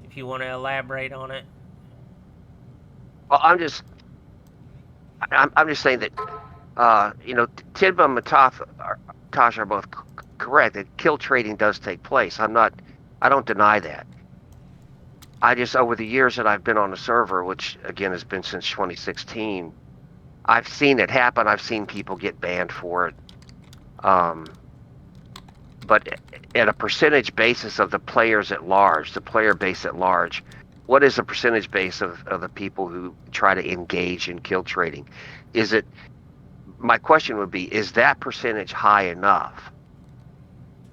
If you want to elaborate on it. Well, I'm just saying that Tidbum and Toth Tasha are both correct. That kill trading does take place. I don't deny that. I just, over the years that I've been on the server, which again has been since 2016, I've seen it happen. I've seen people get banned for it. But at a percentage basis of the players at large, the player base at large, what is the percentage base of the people who try to engage in kill trading? My question would be, is that percentage high enough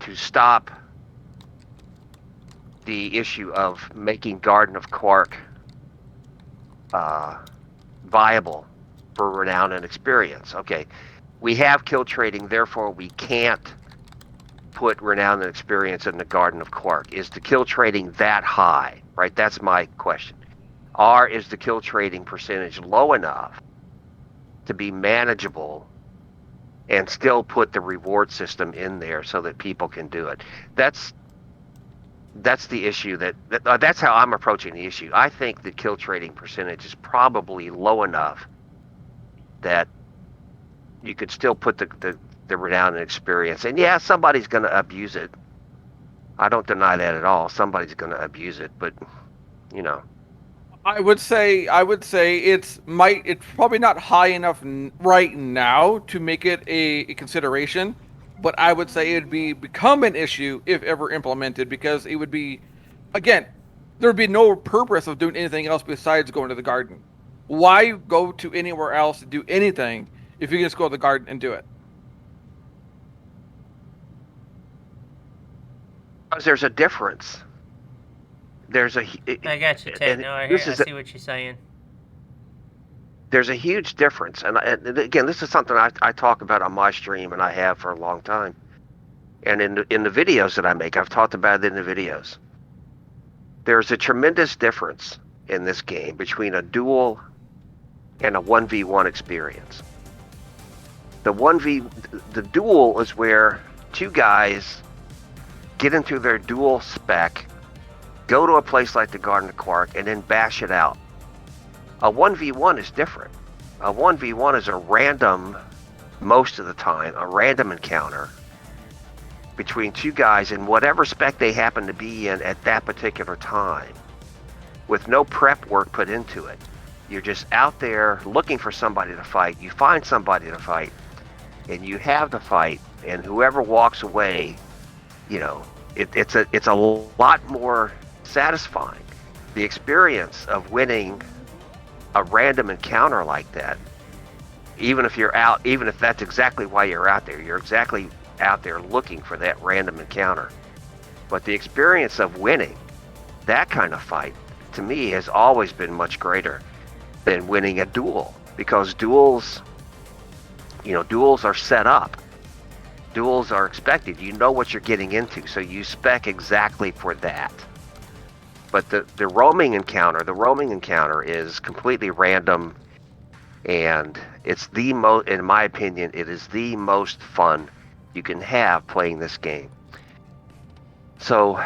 to stop the issue of making Garden of Quark viable for renown and experience? Okay, we have kill trading, therefore we can't put renown and experience in the Garden of Quark. Is the kill trading that high? Right, that's my question. Or is the kill trading percentage low enough to be manageable and still put the reward system in there so that people can do it? That's the issue. That's how I'm approaching the issue. I think the kill trading percentage is probably low enough that you could still put the renown and experience. And yeah, somebody's going to abuse it. I don't deny that at all. Somebody's going to abuse it, but you know. I would say it's probably not high enough right now to make it a consideration, but I would say it'd become an issue if ever implemented, because it would be, again, there would be no purpose of doing anything else besides going to the garden. Why go to anywhere else to do anything if you can just go to the garden and do it? Because there's a difference. I got you, Ted. No, I see what you're saying. There's a huge difference, and again, this is something I talk about on my stream, and I have for a long time. And in the videos that I make, I've talked about it in the videos. There's a tremendous difference in this game between a duel and a 1v1 experience. The duel is where two guys get into their duel spec, go to a place like the Garden of Quark, and then bash it out. A 1v1 is different. A 1v1 is a random, most of the time, a random encounter between two guys in whatever spec they happen to be in at that particular time, with no prep work put into it. You're just out there looking for somebody to fight. You find somebody to fight, and you have the fight, and whoever walks away, you know, it's a lot more satisfying. The experience of winning a random encounter like that, even if that's exactly why you're out there, you're exactly out there looking for that random encounter. But the experience of winning that kind of fight, to me, has always been much greater than winning a duel, because duels are set up. Duels are expected. You know what you're getting into, so you spec exactly for that. But the roaming encounter is completely random, and it's in my opinion, it is the most fun you can have playing this game. So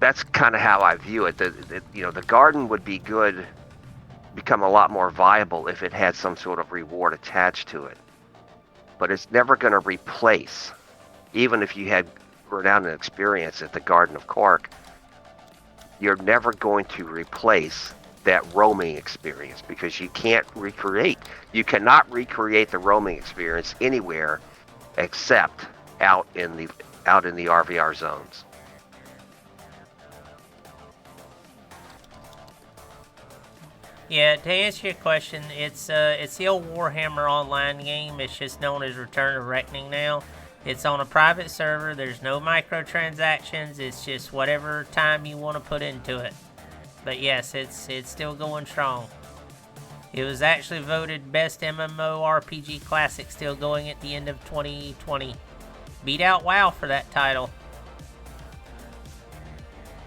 that's kind of how I view it. The garden would become a lot more viable if it had some sort of reward attached to it. But it's never going to replace, even if you had renown and experience at the Garden of Quark, you're never going to replace that roaming experience, because you cannot recreate the roaming experience anywhere except out in the RVR zones. Yeah, to answer your question, it's the old Warhammer Online game. It's just known as Return of Reckoning now. It's on a private server. There's no microtransactions. It's just whatever time you want to put into it. But yes, it's still going strong. It was actually voted best MMORPG classic, still going at the end of 2020. Beat out WoW for that title.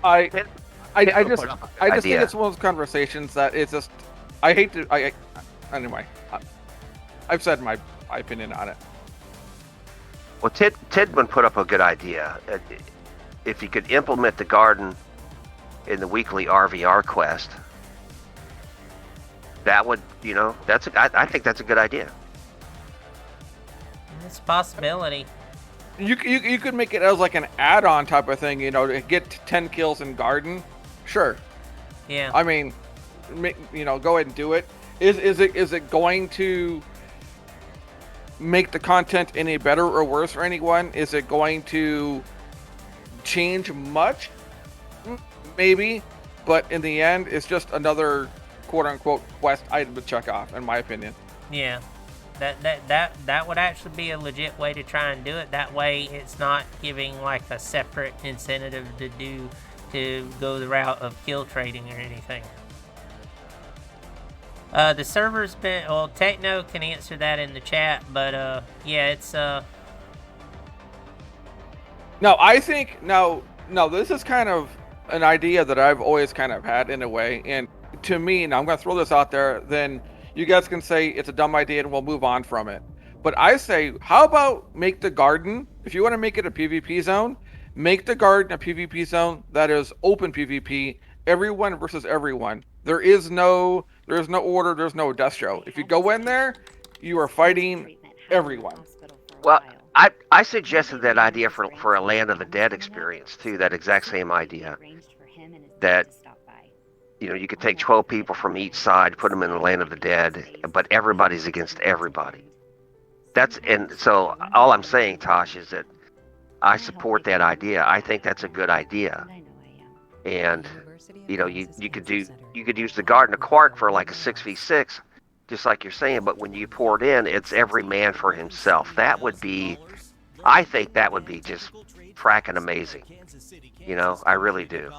I just think it's one of those conversations that it's just, anyway, I've said my opinion on it. Well, Tidman put up a good idea. If you could implement the garden in the weekly RVR quest, that would, I think that's a good idea. it's a possibility. You could make it as like an add-on type of thing, to get 10 kills in garden. Sure. Yeah. I mean, go ahead and do it. Is it going to make the content any better or worse for anyone? Is it going to change much? Maybe, but in the end, it's just another quote-unquote quest item to check off, in my opinion. Yeah. That would actually be a legit way to try and do it. That way, it's not giving like a separate incentive to go the route of kill trading or anything. The server's been, well, Techno can answer that in the chat, but yeah, it's No, I think no, this is kind of an idea that I've always kind of had in a way, and to me, now I'm going to throw this out there, then you guys can say it's a dumb idea and we'll move on from it. But I say, how about make the garden, if you want to make it a PvP zone, make the garden a PvP zone that is open PvP, everyone versus everyone. There's no order, there's no destro. If you go in there, you are fighting everyone. Well, I suggested that idea for a Land of the Dead experience too. That exact same idea. That you could take 12 people from each side, put them in the Land of the Dead, but everybody's against everybody. And so all I'm saying, Tosh, is that I support that idea. I think that's a good idea. And you could use the Garden of Quark for like a 6v6, just like you're saying. But when you pour it in, it's every man for himself. I think that would be just fracking amazing. I really do.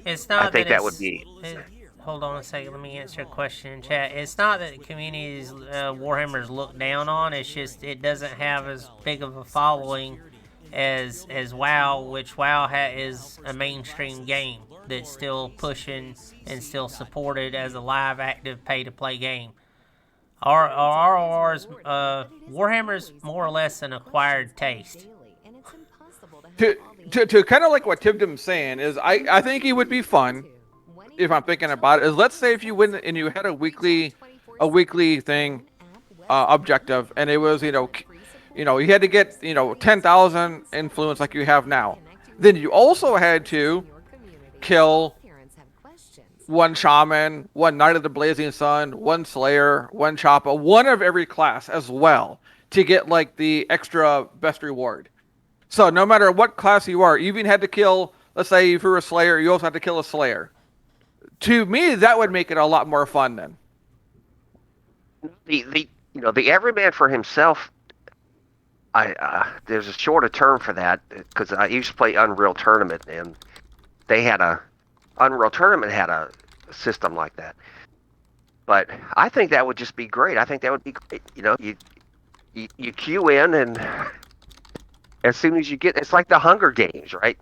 It's not. I think that would be. Hold on a second. Let me answer a question in chat. It's not that the communities Warhammer's looked down on. It's just it doesn't have as big of a following as WoW, which WoW is a mainstream game that's still pushing and still supported as a live, active, pay-to-play game. RoR's Warhammer's more or less an acquired taste. To kind of like what Tivdim's saying is, I think it would be fun, if I'm thinking about it, is let's say if you win and you had a weekly thing objective, and it was you had to get 10,000 influence like you have now. Then you also had to kill one shaman, one knight of the blazing sun, one slayer, one choppa, one of every class as well, to get like the extra best reward. So no matter what class you are, you even had to kill, let's say if you're a slayer, you also had to kill a slayer. To me, that would make it a lot more fun then. The everyman for himself. There's a shorter term for that, because I used to play Unreal Tournament, and Unreal Tournament had a system like that. But I think that would just be great. I think that would be great. You queue in, and as soon as you get, it's like the Hunger Games, right?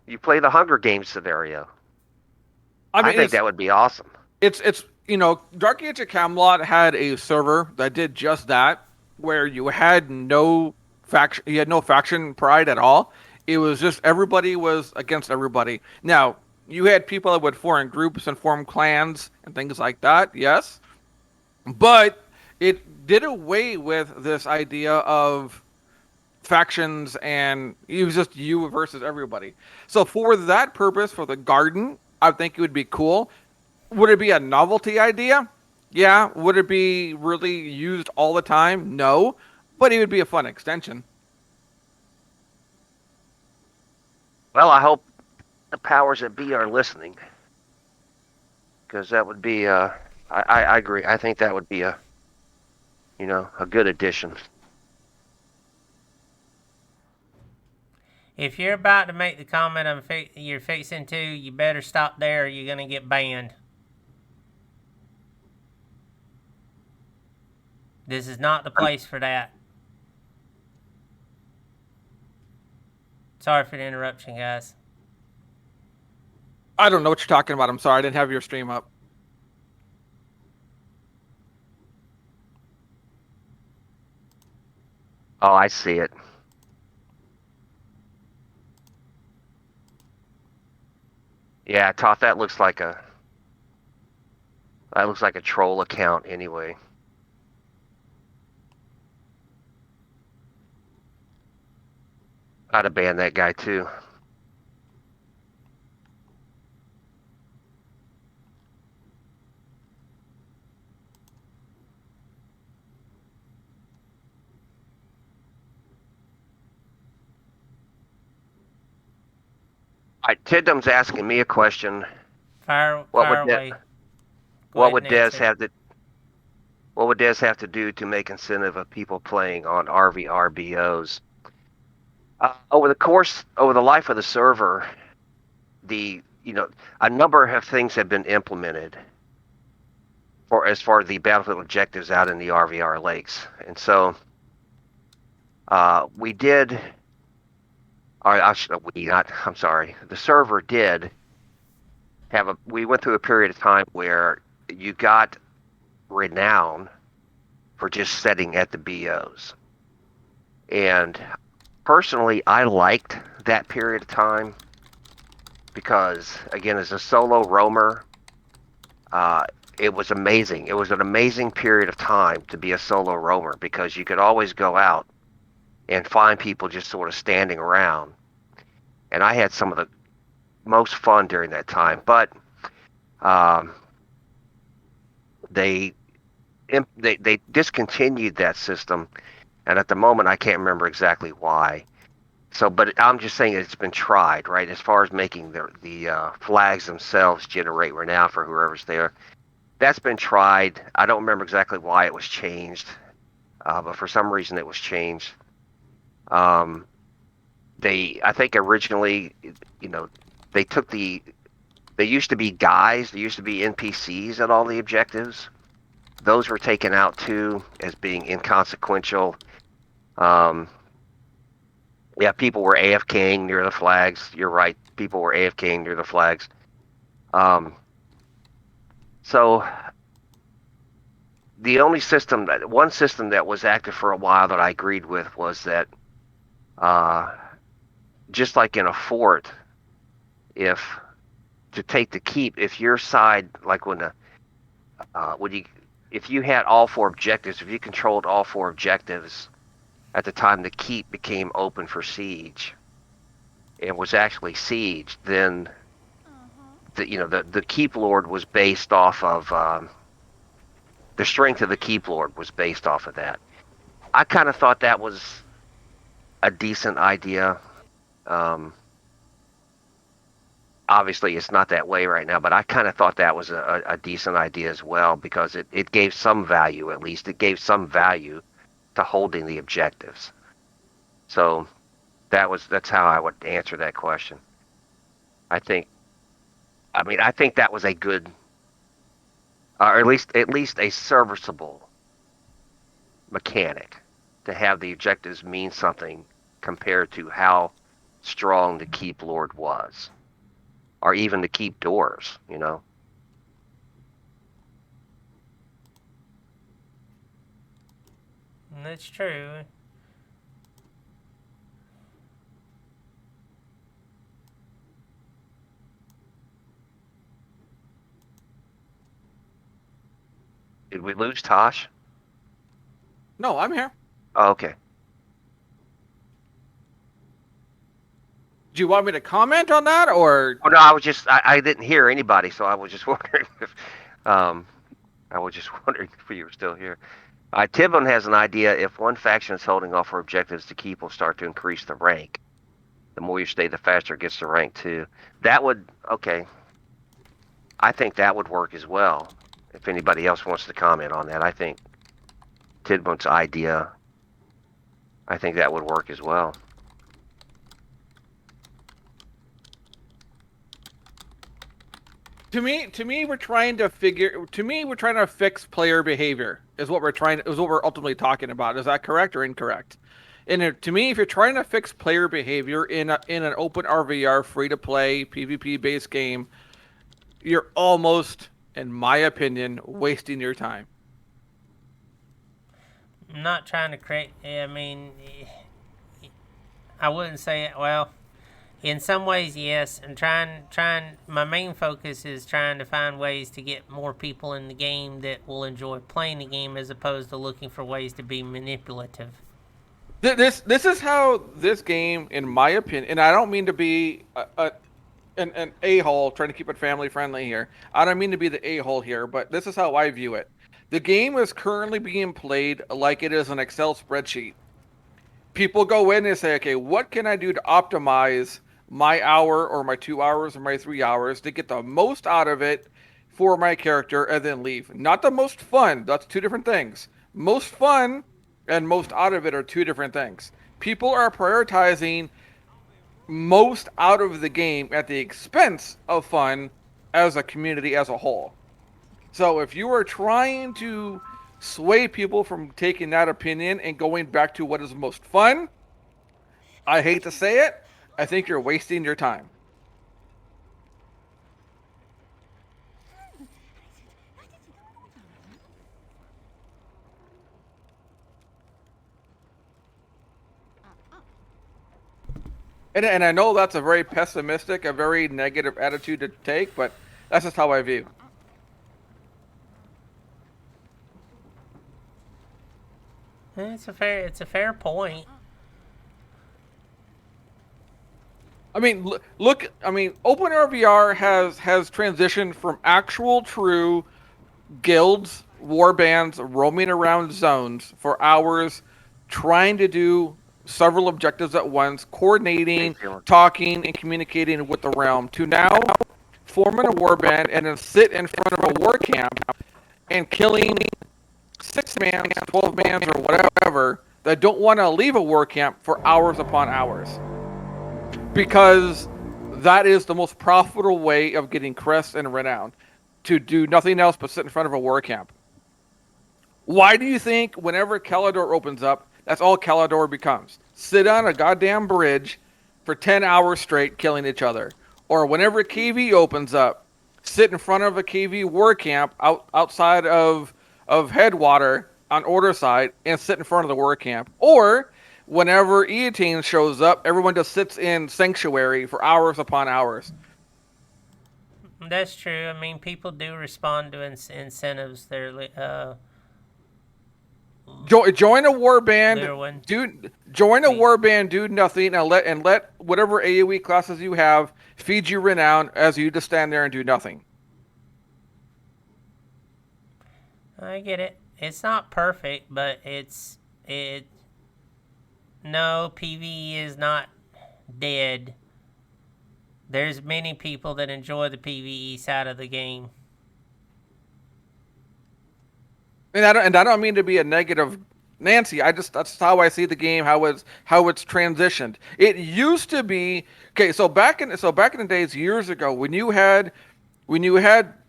You play the Hunger Games scenario. I think that would be awesome. It's Dark Age of Camelot had a server that did just that, where you had no faction pride at all. It was just everybody was against everybody. Now, you had people that would form groups and form clans and things like that, yes. But it did away with this idea of factions, and it was just you versus everybody. So for that purpose, for the garden, I think it would be cool. Would it be a novelty idea? Yeah. Would it be really used all the time? No. But it would be a fun extension. Well, I hope the powers that be are listening, because that would be I agree. I think that would be a good addition. If you're about to make the comment you're fixing to, you better stop there or you're going to get banned. This is not the place for that. Sorry for the interruption, guys. I don't know what you're talking about. I'm sorry. I didn't have your stream up. Oh, I see it. Yeah, Toth, that looks like a troll account anyway. I'd have banned that guy too. All right, Tiddom's asking me a question. Fire What would away. Go what ahead would and Des answer. have to what would Des have to do to make incentive of people playing on RVRBOs? Over the life of the server, the a number of things have been implemented for as far as the battlefield objectives out in the RVR lakes, and so we did. I'm sorry. The server did we went through a period of time where you got renown for just setting at the BOs. And personally, I liked that period of time because, again, as a solo roamer, it was amazing. It was an amazing period of time to be a solo roamer because you could always go out and find people just sort of standing around. And I had some of the most fun during that time. But um, they they discontinued that system, and at the moment I can't remember exactly why. So, but I'm just saying it's been tried, right? As far as making the flags themselves generate renown for whoever's there, that's been tried. I don't remember exactly why it was changed, but for some reason it was changed. Um, I think originally, you know, they took they used to be guys, there used to be NPCs at all the objectives. Those were taken out too as being inconsequential. Um, yeah, people were AFKing near the flags. You're right. People were AFKing near the flags. Um, so the only one system that was active for a while that I agreed with was that, uh, just like in a fort, if to take the keep, if your side, like when you, if you had all four objectives, if you controlled all four objectives at the time the keep became open for siege and was actually sieged, then the keep lord was based off of the strength of the keep lord was based off of that. I kind of thought that was a decent idea. Um, Obviously, it's not that way right now, but I kind of thought that was a decent idea as well because it gave some value, at least. It gave some value to holding the objectives. So that's how I would answer that question. I think, I think that was a good, or at least a serviceable mechanic to have the objectives mean something compared to how strong the keep lord was, or even the keep doors. That's true. Did we lose Tosh? No, I'm here. Oh, okay. Do you want me to comment on that, or Oh no, I didn't hear anybody, so I was just wondering if um I was just wondering if you were still here. Tibon has an idea. If one faction is holding off for objectives, the keep will start to increase the rank. The more you stay, the faster it gets the rank too. That would okay. I think that would work as well. If anybody else wants to comment on that, I think Tidbon's idea. I think that would work as well. we're trying to fix player behavior is what we're ultimately talking about. Is that correct or incorrect? And to me, if you're trying to fix player behavior in an open RVR free to play PvP based game, you're almost, in my opinion, wasting your time. I'm not trying to create. I wouldn't say it. Well, in some ways, yes. And trying. My main focus is trying to find ways to get more people in the game that will enjoy playing the game, as opposed to looking for ways to be manipulative. This is how this game, in my opinion, and I don't mean to be an a-hole trying to keep it family friendly here. I don't mean to be the a-hole here, but this is how I view it. The game is currently being played like it is an Excel spreadsheet. People go in and say, okay, what can I do to optimize my hour or my 2 hours or my 3 hours to get the most out of it for my character and then leave? Not the most fun. That's two different things. Most fun and most out of it are two different things. People are prioritizing most out of the game at the expense of fun as a community as a whole. So if you are trying to sway people from taking that opinion and going back to what is most fun, I hate to say it, I think you're wasting your time. And I know that's a very pessimistic, a very negative attitude to take, but that's just how I view. It's a fair point. I mean, look. I mean, Open Air VR has transitioned from actual, true guilds, war bands roaming around zones for hours, trying to do several objectives at once, coordinating, talking, and communicating with the realm, to now forming a war band and then sit in front of a war camp and killing 6 mans, 12 mans, or whatever that don't want to leave a war camp for hours upon hours. Because that is the most profitable way of getting crest and renown, to do nothing else but sit in front of a war camp. Why do you think whenever Calador opens up, that's all Calador becomes? Sit on a goddamn bridge for 10 hours straight killing each other. Or whenever KV opens up, sit in front of a KV war camp outside of Headwater on Order side and sit in front of the war camp. Or whenever Eotine shows up, everyone just sits in Sanctuary for hours upon hours. That's true. I mean, people do respond to incentives. Join a war band, dude. Join a war band, do nothing, and let whatever AOE classes you have feed you renown as you just stand there and do nothing. I get it. It's not perfect, but no, PvE is not dead. There's many people that enjoy the PvE side of the game. And I don't mean to be a negative Nancy. That's how I see the game, how it's transitioned. It used to be okay. So back in the days, years ago, when you had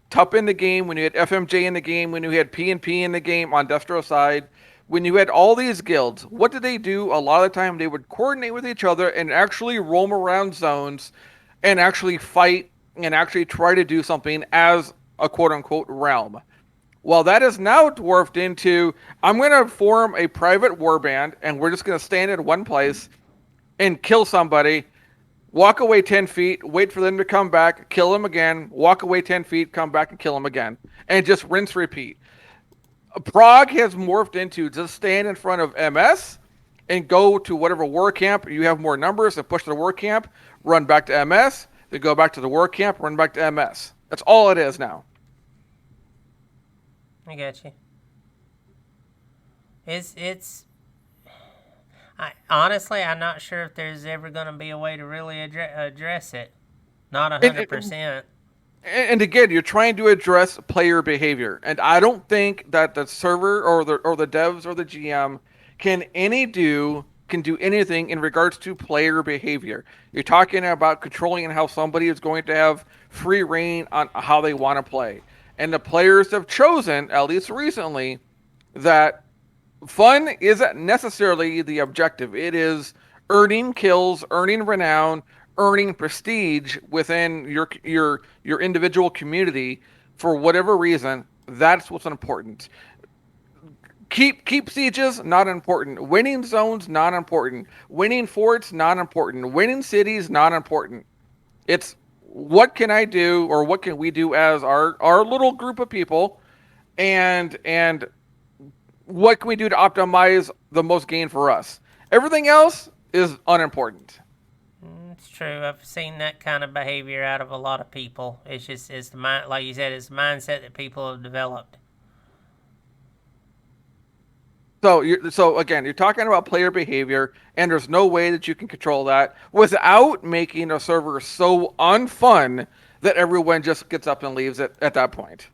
TUP in the game, when you had FMJ in the game, when you had P&P in the game on Destro side, when you had all these guilds, what did they do? A lot of the time, they would coordinate with each other and actually roam around zones and actually fight and actually try to do something as a quote-unquote realm. Well, that is now dwarfed into, I'm going to form a private warband, and we're just going to stand in one place and kill somebody, walk away 10 feet, wait for them to come back, kill them again, walk away 10 feet, come back and kill them again, and just rinse, repeat. Prague has morphed into just stand in front of MS and go to whatever war camp. You have more numbers and push to the war camp, run back to MS, then go back to the war camp, run back to MS. That's all it is now. I got you. Honestly, I'm not sure if there's ever going to be a way to really address it. Not 100%. And again, you're trying to address player behavior, and I don't think that the server or the devs or the GM can do anything in regards to player behavior. You're talking about controlling how somebody is going to have free reign on how they want to play. And the players have chosen, at least recently, that fun isn't necessarily the objective. It is earning kills, earning renown, earning prestige within your individual community for whatever reason. That's what's important. Keep sieges, not important. Winning zones, not important. Winning forts, not important. Winning cities, not important. It's what can I do, or what can we do as our little group of people, and what can we do to optimize the most gain for us? Everything else is unimportant. It's true. I've seen that kind of behavior out of a lot of people. It's the mind, like you said, it's the mindset that people have developed. So again, you're talking about player behavior, and there's no way that you can control that without making a server so unfun that everyone just gets up and leaves it at that point.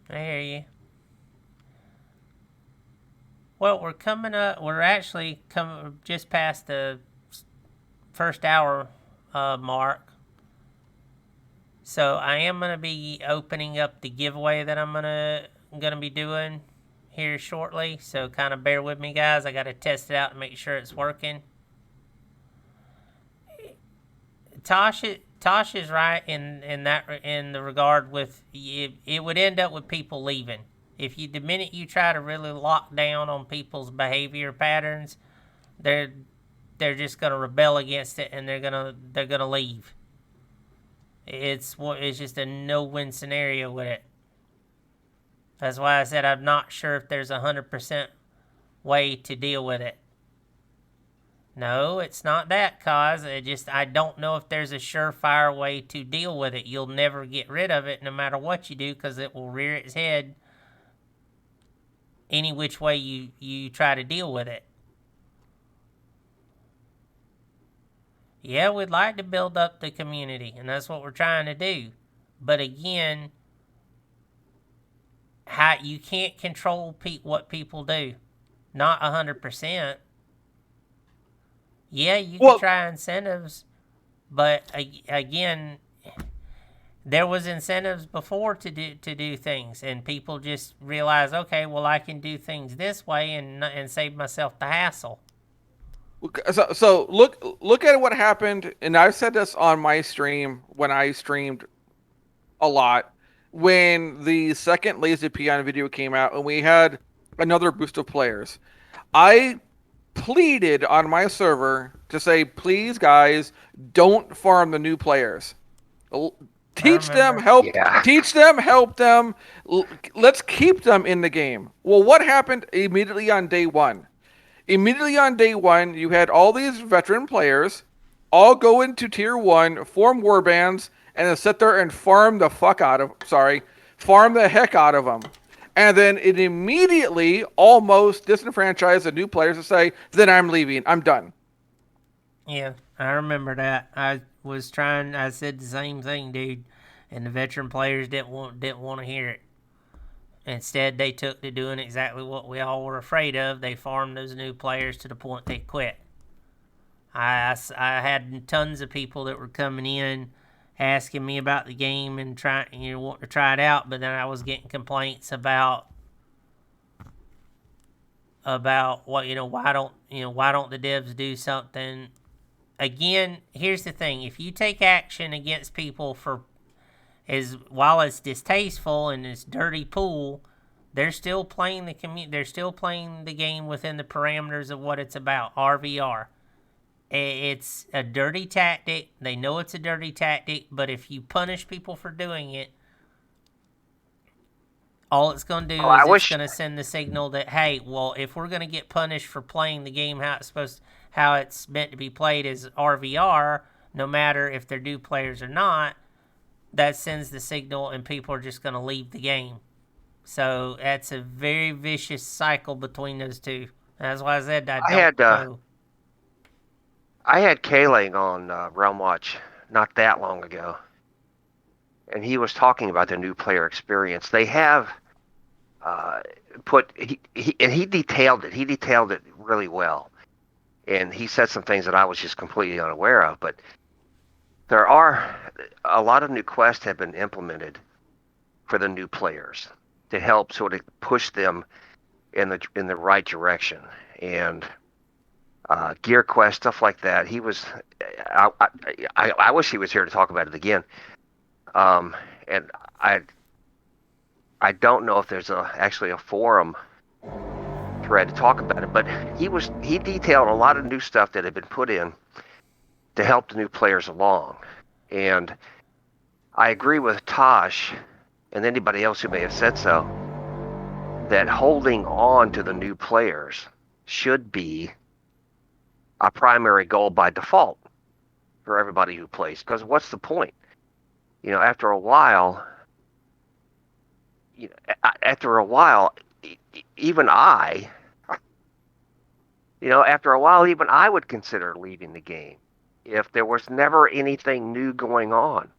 I hear you. Well, we're coming up. We're actually coming just past the first hour mark. So I am gonna be opening up the giveaway that I'm gonna be doing here shortly. So kind of bear with me, guys. I gotta test it out and make sure it's working. Tosh is right in the regard with it would end up with people leaving. If you the minute you try to really lock down on people's behavior patterns, they're just gonna rebel against it and they're gonna leave. It's just a no-win scenario with it. That's why I said I'm not sure if there's 100% way to deal with it. No, it's not that, cause I don't know if there's a surefire way to deal with it. You'll never get rid of it no matter what you do, because it will rear its head any which way you try to deal with it. Yeah, we'd like to build up the community, and that's what we're trying to do. But again, you can't control what people do. Not 100%. Yeah, you can try incentives, but again, there was incentives before to do things, and people just realize, okay, well, I can do things this way and save myself the hassle. So look at what happened, and I've said this on my stream when I streamed a lot, when the second Lazy Peon video came out and we had another boost of players. I pleaded on my server to say, please guys, don't farm the new players. Teach them, help them. Let's keep them in the game. Well, what happened immediately on day one? Immediately on day one, you had all these veteran players all go into tier 1, form war bands, and then sit there and farm the heck out of them. And then it immediately almost disenfranchised the new players to say, then I'm leaving, I'm done. Yeah, I remember that. I said the same thing, dude, and the veteran players didn't want to hear it. Instead, they took to doing exactly what we all were afraid of. They farmed those new players to the point they quit. I had tons of people that were coming in asking me about the game and wanting to try it out, but then I was getting complaints about why don't the devs do something. Again, here's the thing: if you take action against people while it's distasteful and it's dirty pool, they're still playing They're still playing the game within the parameters of what it's about. RVR. It's a dirty tactic. They know it's a dirty tactic, but if you punish people for doing it, all it's going to do is it's going to send the signal that, hey, well, if we're going to get punished for playing the game how it's meant to be played as RVR, no matter if they're new players or not, that sends the signal and people are just going to leave the game. So that's a very vicious cycle between those two. That's why I said I had Kaling on Realm Watch not that long ago, and he was talking about the new player experience. They have he detailed it. He detailed it really well, and he said some things that I was just completely unaware of. But there are a lot of new quests have been implemented for the new players to help sort of push them in the right direction, and gear quest, stuff like that. I wish he was here to talk about it again. And I don't know if there's actually a forum thread to talk about it, but he detailed a lot of new stuff that had been put in to help the new players along. And I agree with Tosh and anybody else who may have said so, that holding on to the new players should be a primary goal by default for everybody who plays. Because what's the point? After a while, after a while, even I, after a while, even I would consider leaving the game if there was never anything new going on.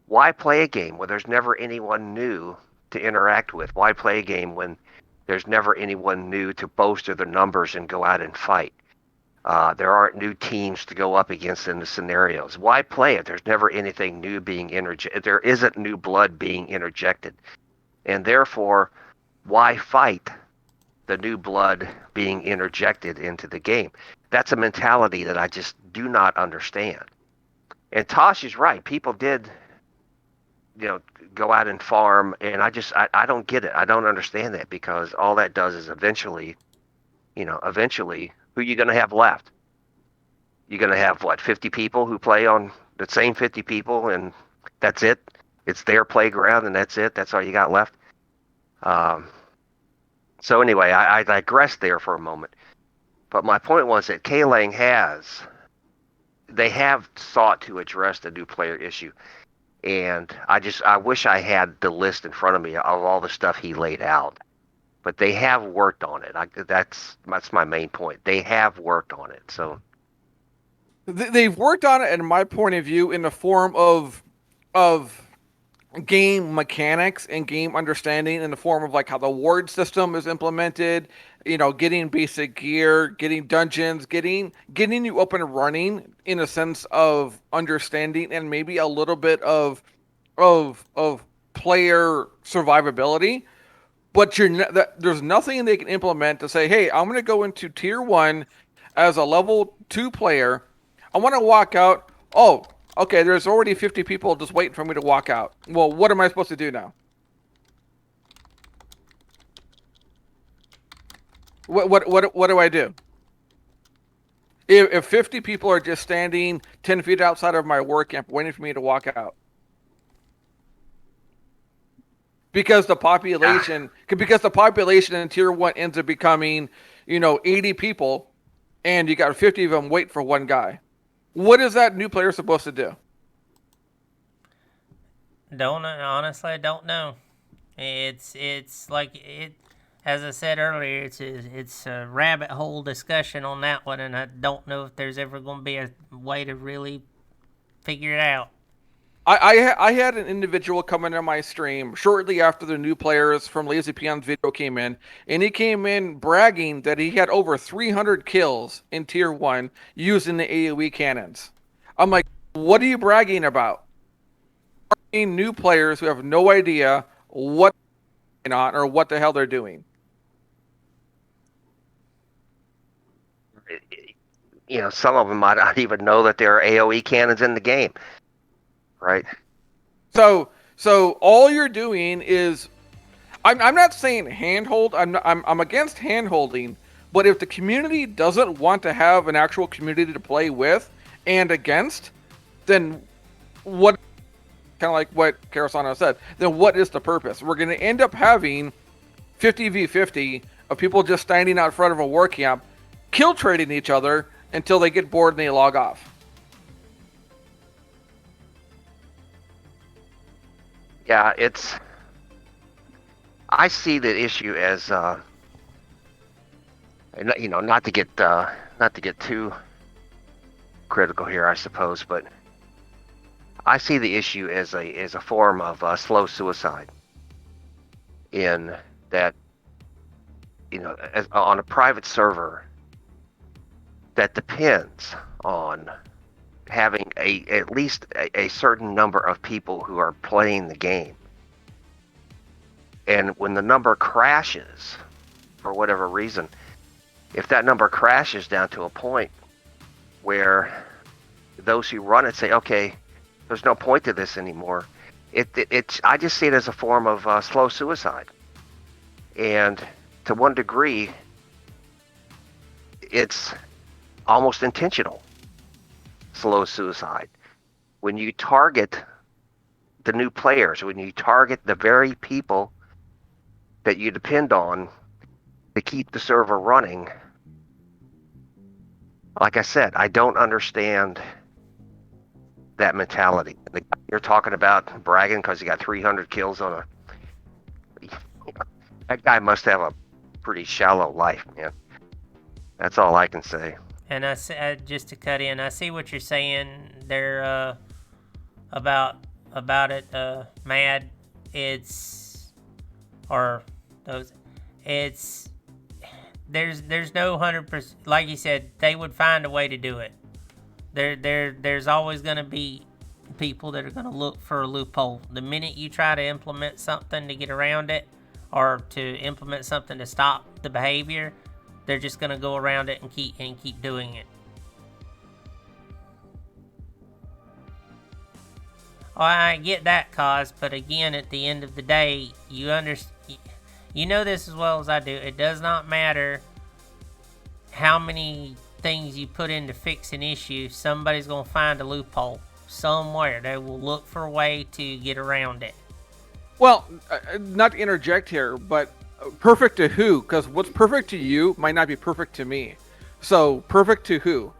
Why play a game where there's never anyone new to interact with? Why play a game when there's never anyone new to bolster their numbers and go out and fight? There aren't new teams to go up against in the scenarios. Why play it? There's never anything new being interjected. There isn't new blood being interjected. And therefore, why fight the new blood being interjected into the game? That's a mentality that I just do not understand. And Tosh is right. People did, go out and farm, and I don't get it. I don't understand that, because all that does is eventually, who are you going to have left? You're going to have, 50 people who play on the same 50 people, and that's it? It's their playground, and that's it? That's all you got left? So anyway, I digressed there for a moment. But my point was that K-Lang they have sought to address the new player issue. And I wish I had the list in front of me of all the stuff he laid out. But they have worked on it. That's my main point. They have worked on it. So They've worked on it, in my point of view, in the form of game mechanics and game understanding, in the form of like how the ward system is implemented, getting basic gear, getting dungeons, getting you up and running in a sense of understanding, and maybe a little bit of player survivability. But there's nothing they can implement to say, hey, I'm going to go into tier 1 as a level 2 player. I want to walk out. Oh, okay, there's already 50 people just waiting for me to walk out. Well, what am I supposed to do now? What do I do? If 50 people are just standing 10 feet outside of my work camp waiting for me to walk out. Because the population in tier 1 ends up becoming, 80 people, and you got 50 of them wait for one guy. What is that new player supposed to do? Honestly, I don't know. It's like it. As I said earlier, it's a rabbit hole discussion on that one, and I don't know if there's ever going to be a way to really figure it out. I had an individual come into my stream shortly after the new players from Lazy Peon's video came in, and he came in bragging that he had over 300 kills in tier 1 using the AoE cannons. I'm like, what are you bragging about? New players who have no idea what's going on or what the hell they're doing. Some of them might not even know that there are AoE cannons in the game. Right. So all you're doing is, I'm not saying handhold. I'm against handholding. But if the community doesn't want to have an actual community to play with and against, then what? Kind of like what Karasano said. Then what is the purpose? We're going to end up having 50v50 of people just standing out front of a war camp, kill trading each other until they get bored and they log off. Yeah, I see the issue as, not to get too critical here, I suppose, but I see the issue as a form of slow suicide. In that, on a private server that depends on having at least a certain number of people who are playing the game. And when the number crashes, for whatever reason, if that number crashes down to a point where those who run it say, okay, there's no point to this anymore, I just see it as a form of slow suicide. And to one degree, it's almost intentional slow suicide. When you target the new players, when you target the very people that you depend on to keep the server running. Like I said, I don't understand that mentality. You're talking about bragging because he got 300 kills on a. That guy must have a pretty shallow life, man. That's all I can say. And just to cut in, I see what you're saying there about it, Mad. It's or those. It's there's no 100%. Like you said, they would find a way to do it. There's always going to be people that are going to look for a loophole. The minute you try to implement something to get around it, or to implement something to stop the behavior, they're just going to go around it and keep doing it. Oh, I get that, cause, but again, at the end of the day, you know this as well as I do. It does not matter how many things you put in to fix an issue. Somebody's going to find a loophole somewhere. They will look for a way to get around it. Well, not to interject here, but perfect to who? Because what's perfect to you might not be perfect to me. So, perfect to who?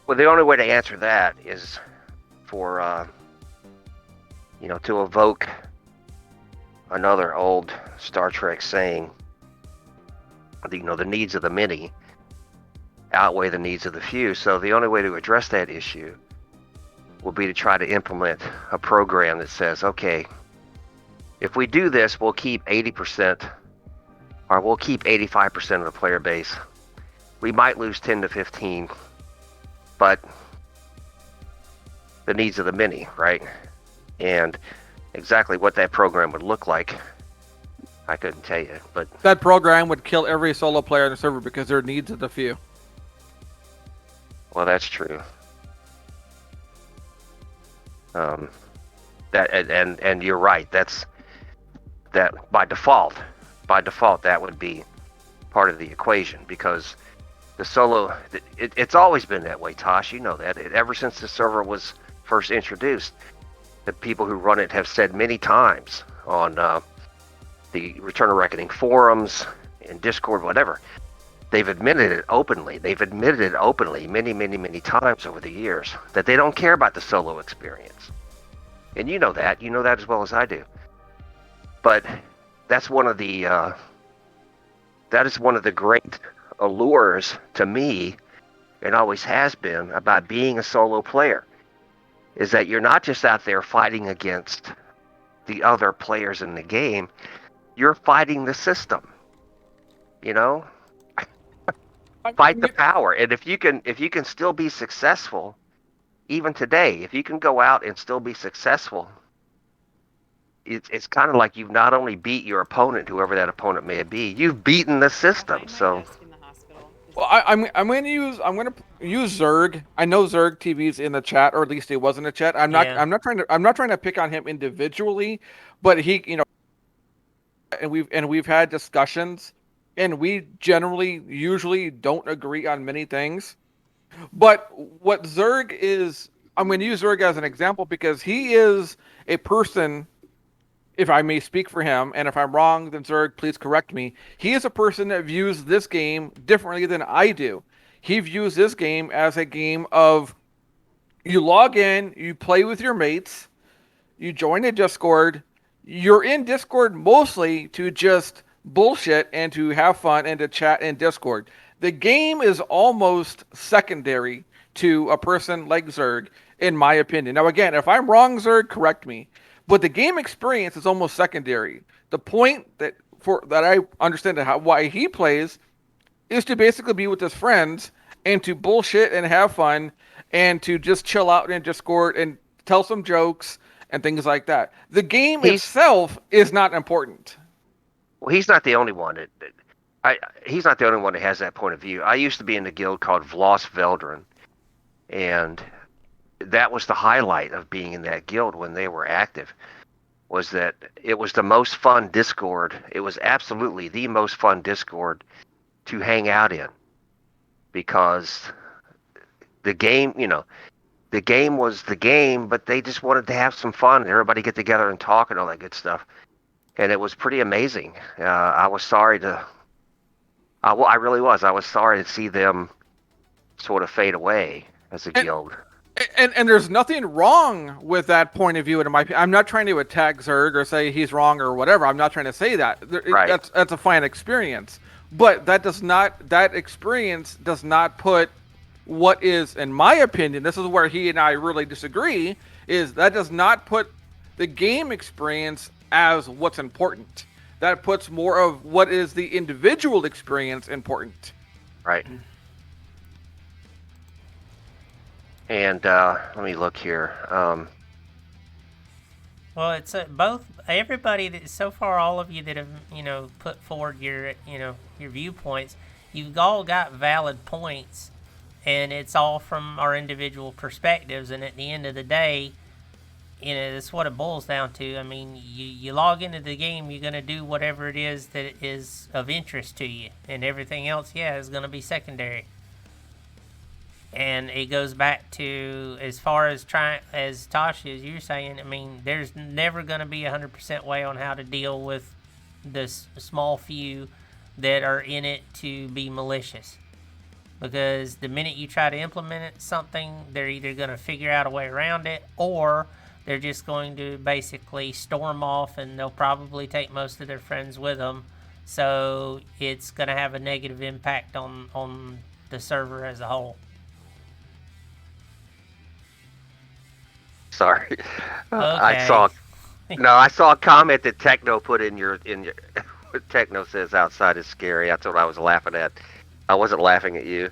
Well, the only way to answer that is for, to evoke another old Star Trek saying, the needs of the many outweigh the needs of the few. So the only way to address that issue will be to try to implement a program that says, okay, if we do this, we'll keep 80% or we'll keep 85% of the player base. We might lose 10 to 15, but the needs of the many, right? And exactly what that program would look like, I couldn't tell you. But that program would kill every solo player on the server because their needs of the few. Well, that's true. And you're right. That by default, that would be part of the equation, because the solo, it's always been that way, Tosh. You know that. Ever since the server was first introduced, the people who run it have said many times on the Return of Reckoning forums, in Discord, whatever. They've admitted it openly. Many, many, many times over the years that they don't care about the solo experience. And you know that. You know that as well as I do. But that's one of the great allures to me, and always has been, about being a solo player, is that you're not just out there fighting against the other players in the game. You're fighting the system. Fight the power. And if you can still be successful, even today, if you can go out and still be successful, it's kind of like you've not only beat your opponent, whoever that opponent may be, you've beaten the system. So, well, I'm going to use Zerg. I know Zerg TV's in the chat, or at least he was in the chat. I'm not trying to pick on him individually, but he, and we've had discussions, and we usually don't agree on many things. But what Zerg is, I'm going to use Zerg as an example because he is a person, if I may speak for him, and if I'm wrong, then Zerg, please correct me. He is a person that views this game differently than I do. He views this game as a game of, you log in, you play with your mates, you join a Discord. You're in Discord mostly to just bullshit and to have fun and to chat in Discord. The game is almost secondary to a person like Zerg, in my opinion. Now, again, if I'm wrong, Zerg, correct me. But the game experience is almost secondary. The point that I understand why he plays is to basically be with his friends and to bullshit and have fun and to just chill out in Discord and tell some jokes and things like that. The game itself is not important. Well, he's not the only one. He's not the only one that has that point of view. I used to be in a guild called Vlos Veldren, and that was the highlight of being in that guild when they were active, was that it was the most fun Discord. It was absolutely the most fun Discord to hang out in, because the game, the game was the game, but they just wanted to have some fun and everybody get together and talk and all that good stuff. And it was pretty amazing. I was sorry to, well, I really was. I was sorry to see them sort of fade away as a guild. And there's nothing wrong with that point of view. In my opinion, I'm not trying to attack Zerg or say he's wrong or whatever. I'm not trying to say that. Right. That's a fine experience, but that experience does not put what is, in my opinion, this is where he and I really disagree. Is that does not put the game experience as what's important. That puts more of what is the individual experience important. Right. And let me look here. Well, it's both everybody that so far, all of you that have put forward your your viewpoints, you've all got valid points, and it's all from our individual perspectives. And at the end of the day, that's what it boils down to. I mean, you log into the game, you're gonna do whatever it is that is of interest to you, and everything else, is gonna be secondary. And it goes back to, as far as as Tasha, as you're saying, I mean, there's never going to be 100% way on how to deal with this small few that are in it to be malicious. Because the minute you try to implement something, they're either going to figure out a way around it, or they're just going to basically storm off, and they'll probably take most of their friends with them. So it's going to have a negative impact on the server as a whole. Sorry. Okay. I saw a comment that Techno put in your what Techno says outside is scary. That's what I was laughing at. I wasn't laughing at you.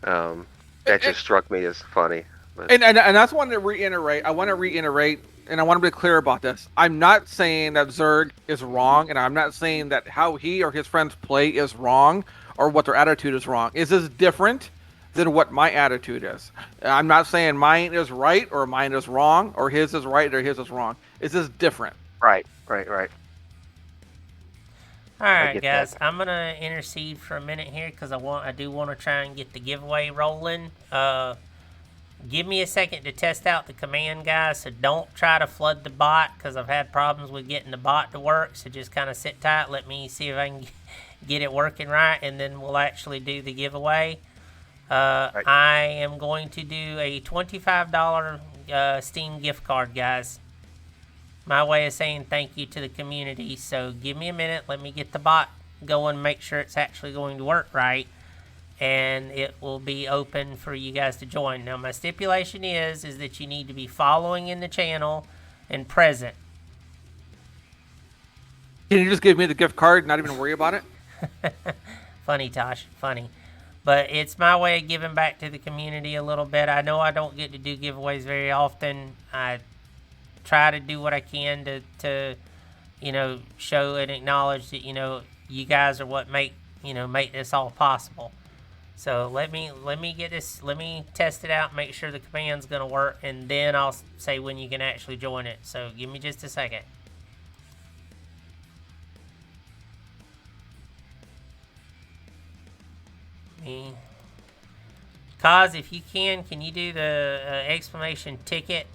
That just struck me as funny. But. And that's one to reiterate. I want to reiterate, and I want to be clear about this. I'm not saying that Zerg is wrong, and I'm not saying that how he or his friends play is wrong, or what their attitude is wrong. Is this different than what my attitude is? I'm not saying mine is right or mine is wrong, or his is right or his is wrong. Is this different? Right. All right, guys. That. I'm gonna intercede for a minute here because I do want to try and get the giveaway rolling. Give me a second to test out the command, guys. So don't try to flood the bot because I've had problems with getting the bot to work. So just kind of sit tight. Let me see if I can get it working right, and then we'll actually do the giveaway. Right. I am going to do a $25 Steam gift card, guys. My way of saying thank you to the community. So give me a minute. Let me get the bot going, make sure it's actually going to work right, and it will be open for you guys to join. Now, my stipulation is that you need to be following in the channel and present. Can you just give me the gift card and not even worry about it? Funny, Tosh. Funny. But it's my way of giving back to the community a little bit. I know I don't get to do giveaways very often. I try to do what I can to show and acknowledge that, you guys are what make this all possible. So let me get this, let me test it out, make sure the command's going to work, and then I'll say when you can actually join it. So give me just a second. Kaz, if you can you do the exclamation ticket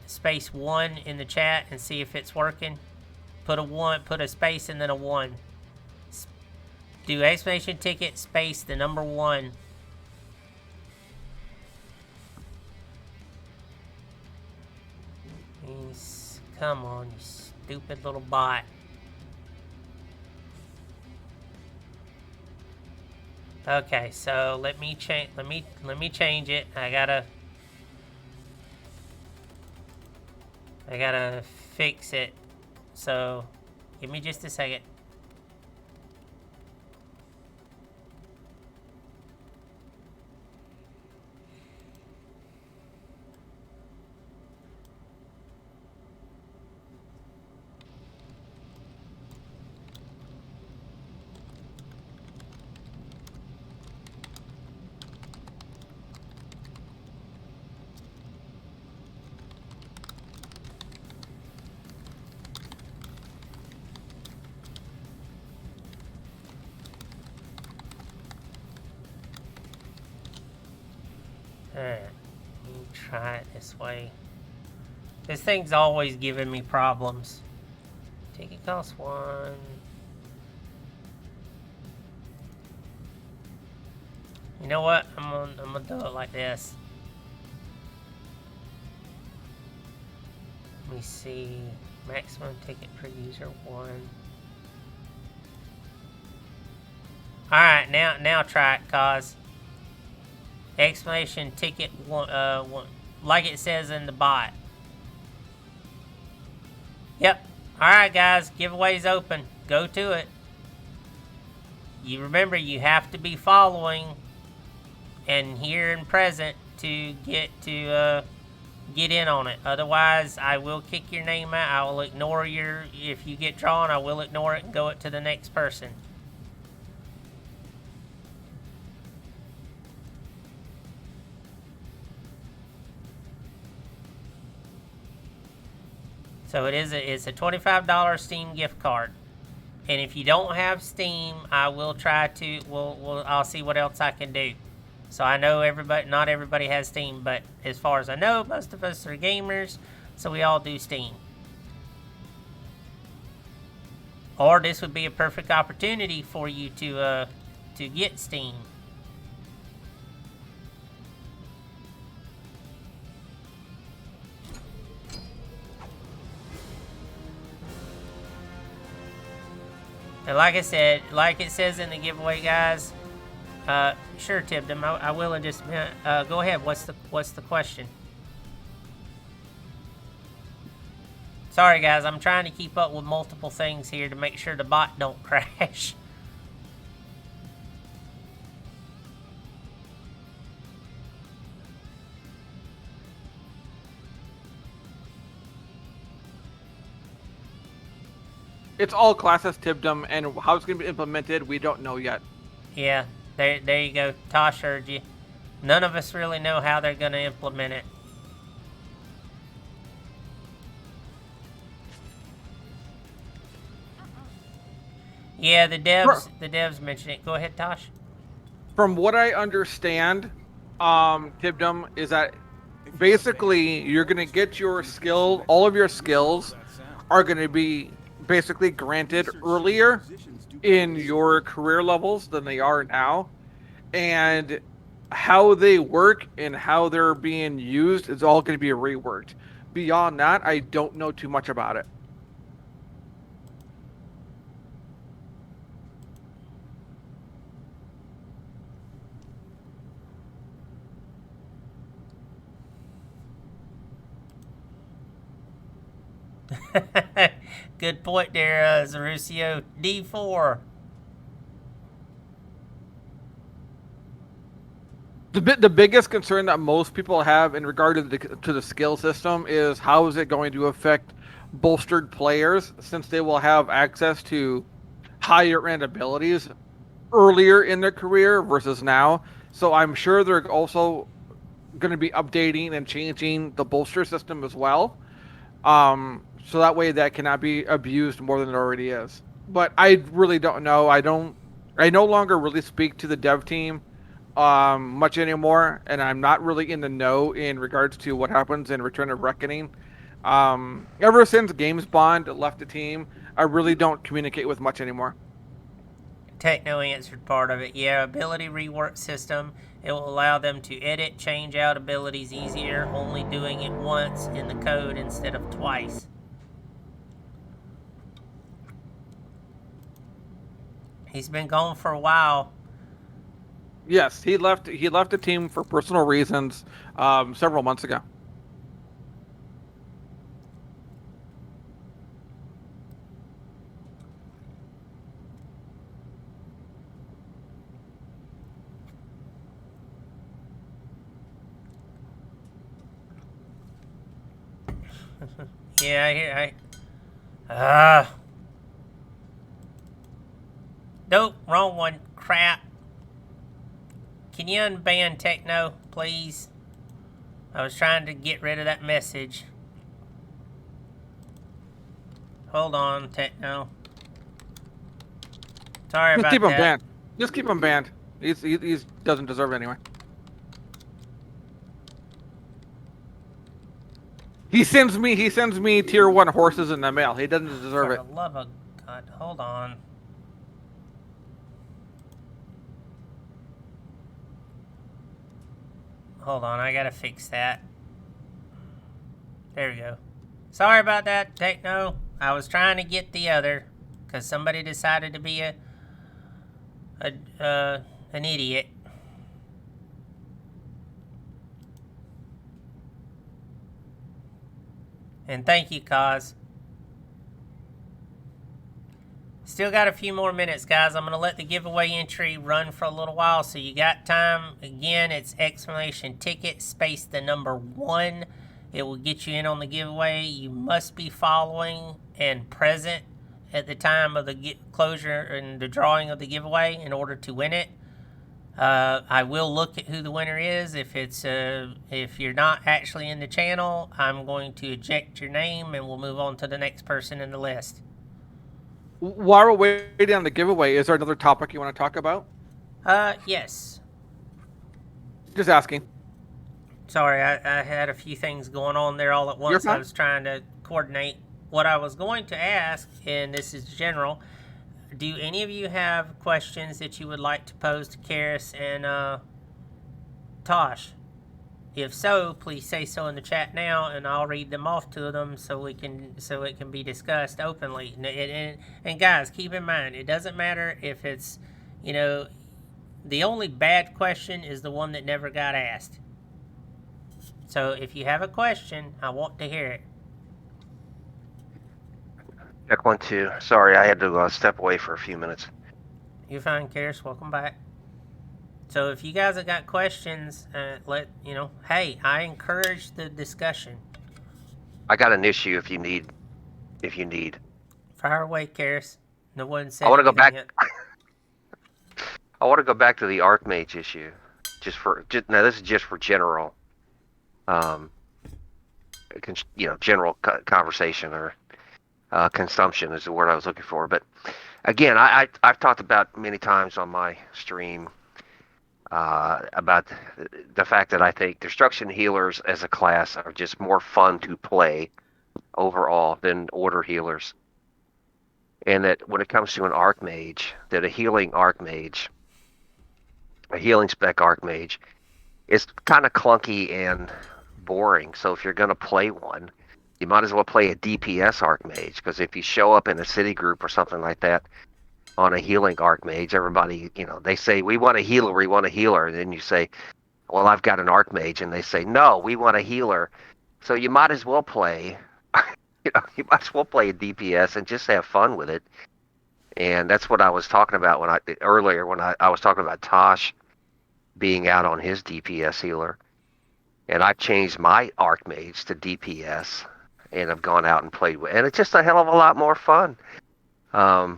space 1 in the chat and see if it's working? Put a space and then a 1. Do exclamation ticket space the number 1. Come on, you stupid little bot. Okay, so let me change it. I gotta fix it. So give me just a second. Alright. try it this way. This thing's always giving me problems. Ticket costs 1. You know what? I'm gonna do it like this. Let me see. Maximum ticket per user 1. Alright, now try it, cause exclamation ticket 1, like it says in the bot. Yep. Alright guys, giveaway's open. Go to it. You remember you have to be following and here and present to get in on it. Otherwise, I will kick your name out. I will ignore if you get drawn, I will ignore it and go it to the next person. So it's a $25 Steam gift card. And if you don't have Steam, I will try to, I'll see what else I can do. So I know not everybody has Steam, but as far as I know, most of us are gamers, so we all do Steam. Or this would be a perfect opportunity for you to get Steam. And like I said, like it says in the giveaway, guys. Sure, Tibdom. I will in just a minute. Go ahead. What's the question? Sorry, guys. I'm trying to keep up with multiple things here to make sure the bot don't crash. It's all classes, Tibdom, and how it's going to be implemented, we don't know yet. Yeah, there you go. Tosh heard you. None of us really know how they're going to implement it. Yeah, the devs mentioned it. Go ahead, Tosh. From what I understand, Tibdom, is that basically you're going to get your skill, all of your skills are going to be basically granted earlier in your career levels than they are now, and how they work and how they're being used is all going to be reworked. Beyond that, I don't know too much about it. Good point there, Zarusio. D4. The biggest concern that most people have in regard to the skill system is how is it going to affect bolstered players, since they will have access to higher end abilities earlier in their career versus now. So I'm sure they're also going to be updating and changing the bolster system as well. So that way that cannot be abused more than it already is. But I really don't know. I no longer really speak to the dev team much anymore, and I'm not really in the know in regards to what happens in Return of Reckoning. Ever since Games Bond left the team, I really don't communicate with much anymore. Techno answered part of it. Yeah, ability rework system. It will allow them to edit, change out abilities easier, only doing it once in the code instead of twice. He's been gone for a while. Yes, he left the team for personal reasons several months ago. Yeah, I hear. Nope, wrong one. Crap. Can you unban Techno, please? I was trying to get rid of that message. Hold on, Techno. Sorry about that. Just keep him banned. Just keep him banned. He doesn't deserve it anyway. He sends me tier 1 horses in the mail. He doesn't deserve For it. the love of God, hold on. Hold on, I gotta fix that. There we go. Sorry about that, Techno. I was trying to get the other, because somebody decided to be an idiot. And thank you, Kaz. Still got a few more minutes, guys. I'm going to let the giveaway entry run for a little while, so you got time. Again, it's exclamation ticket space the number 1. It will get you in on the giveaway. You must be following and present at the time of the closure and the drawing of the giveaway in order to win it. I will look at who the winner is. If you're not actually in the channel, I'm going to eject your name and we'll move on to the next person in the list. While we're waiting on the giveaway, is there another topic you want to talk about? Yes. Just asking. Sorry, I had a few things going on there all at once. You're fine. I was trying to coordinate. What I was going to ask, and this is general, do any of you have questions that you would like to pose to Karis and Tosh? If so, please say so in the chat now, and I'll read them off to them so it can be discussed openly. And guys, keep in mind, it doesn't matter if it's, the only bad question is the one that never got asked. So if you have a question, I want to hear it. Check 1, 2. Sorry, I had to step away for a few minutes. You're fine, Karis. Welcome back. So if you guys have got questions, hey, I encourage the discussion. I got an issue if you need. Fire away, Karis. No one said I want to go back. yet. I want to go back to the Archmage issue. Now this is just for general, general conversation or consumption is the word I was looking for. But again, I've talked about many times on my stream about the fact that I think destruction healers as a class are just more fun to play overall than order healers. And that when it comes to an Archmage, that a healing spec Archmage is kind of clunky and boring. So if you're going to play one, you might as well play a DPS Archmage, because if you show up in a city group or something like that on a healing Archmage, everybody, they say, we want a healer. And then you say, well, I've got an Archmage. And they say, no, we want a healer. So you might as well play, a DPS and just have fun with it. And that's what I was talking about earlier when I was talking about Tosh being out on his DPS healer. And I changed my Archmage to DPS and have gone out and played with, and it's just a hell of a lot more fun. And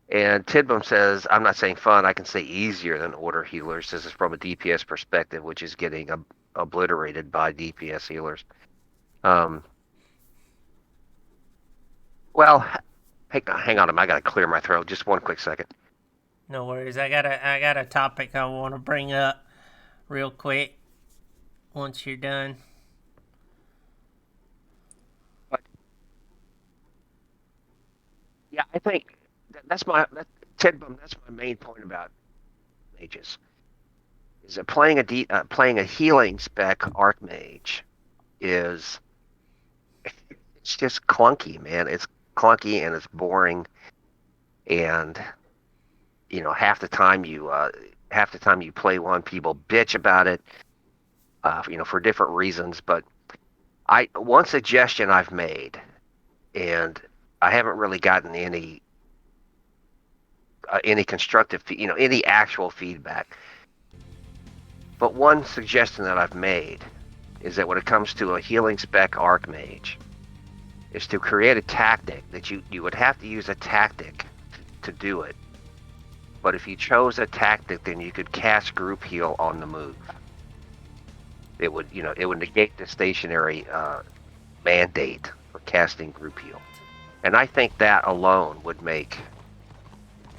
Tidbum says, I'm not saying fun, I can say easier than order healers. This is from a DPS perspective, which is getting obliterated by DPS healers. Well, hang on, I gotta clear my throat. Just one quick second. No worries. I got a topic I want to bring up real quick once you're done. Yeah, I think that's my main point about mages. Is that playing a healing spec Archmage is, it's just clunky, man. It's clunky and it's boring, and half the time you play one, people bitch about it, for different reasons. But one suggestion I've made, and I haven't really gotten any constructive, any actual feedback. But one suggestion that I've made is that when it comes to a healing spec Archmage, is to create a tactic that you would have to use a tactic to do it. But if you chose a tactic, then you could cast group heal on the move. It would negate the stationary mandate for casting group heal. And I think that alone would make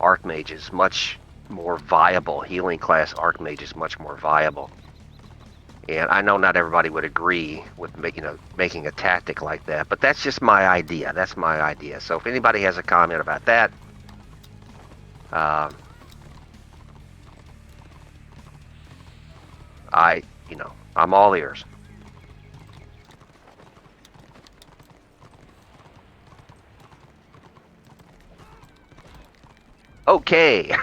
Archmages much more viable, healing class Archmages much more viable. And I know not everybody would agree with making a tactic like that, but that's just my idea. That's my idea. So if anybody has a comment about that, uh, I'm all ears. Okay.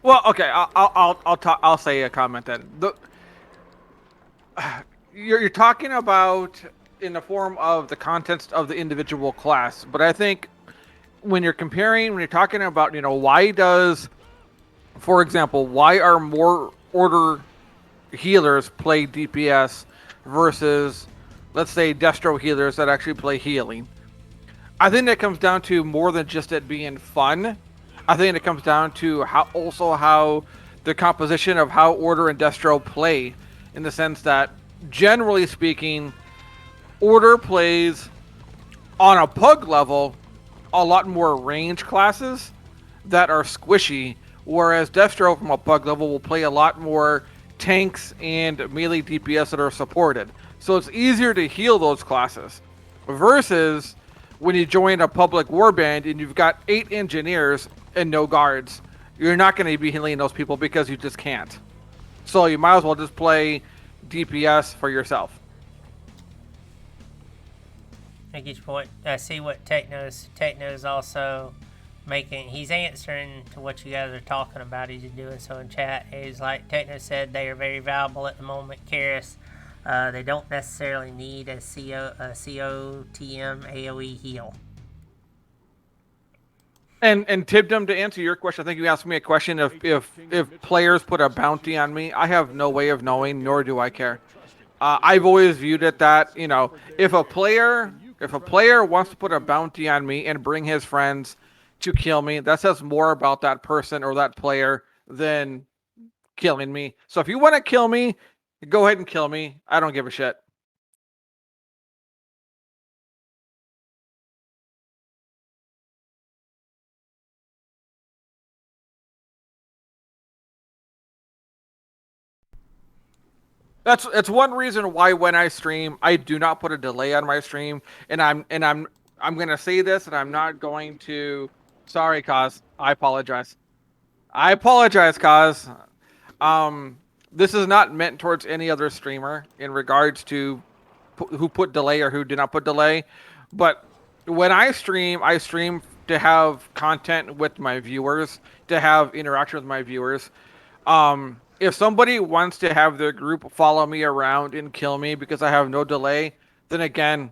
Well, okay, I'll say a comment then. You're talking about in the form of the contents of the individual class, but I think when you're talking about, for example, why are more order healers play DPS versus, let's say, Destro healers that actually play healing? I think that comes down to more than just it being fun. I think it comes down to how the composition of how Order and Destro play, in the sense that, generally speaking, Order plays on a pug level a lot more range classes that are squishy, whereas Destro from a pug level will play a lot more tanks and melee DPS that are supported. So it's easier to heal those classes. Versus when you join a public warband and you've got 8 engineers and no guards, you're not going to be healing those people because you just can't. So you might as well just play DPS for yourself. I get your point. I see what Techno's also he's answering to what you guys are talking about. He's doing so in chat. He's like, Techno said they are very valuable at the moment, Karis. They don't necessarily need a COTM AoE heal. And Tibdom, to answer your question, I think you asked me a question if players put a bounty on me. I have no way of knowing, nor do I care. I've always viewed it that, if a player wants to put a bounty on me and bring his friends to kill me, that says more about that person or that player than killing me. So if you want to kill me, go ahead and kill me. I don't give a shit. That's one reason why when I stream, I do not put a delay on my stream, and I'm gonna say this, and I'm not going to. Sorry, Kaz. I apologize. Kaz. This is not meant towards any other streamer in regards to who put delay or who did not put delay, but when I stream to have content with my viewers, to have interaction with my viewers. If somebody wants to have their group follow me around and kill me because I have no delay, then again,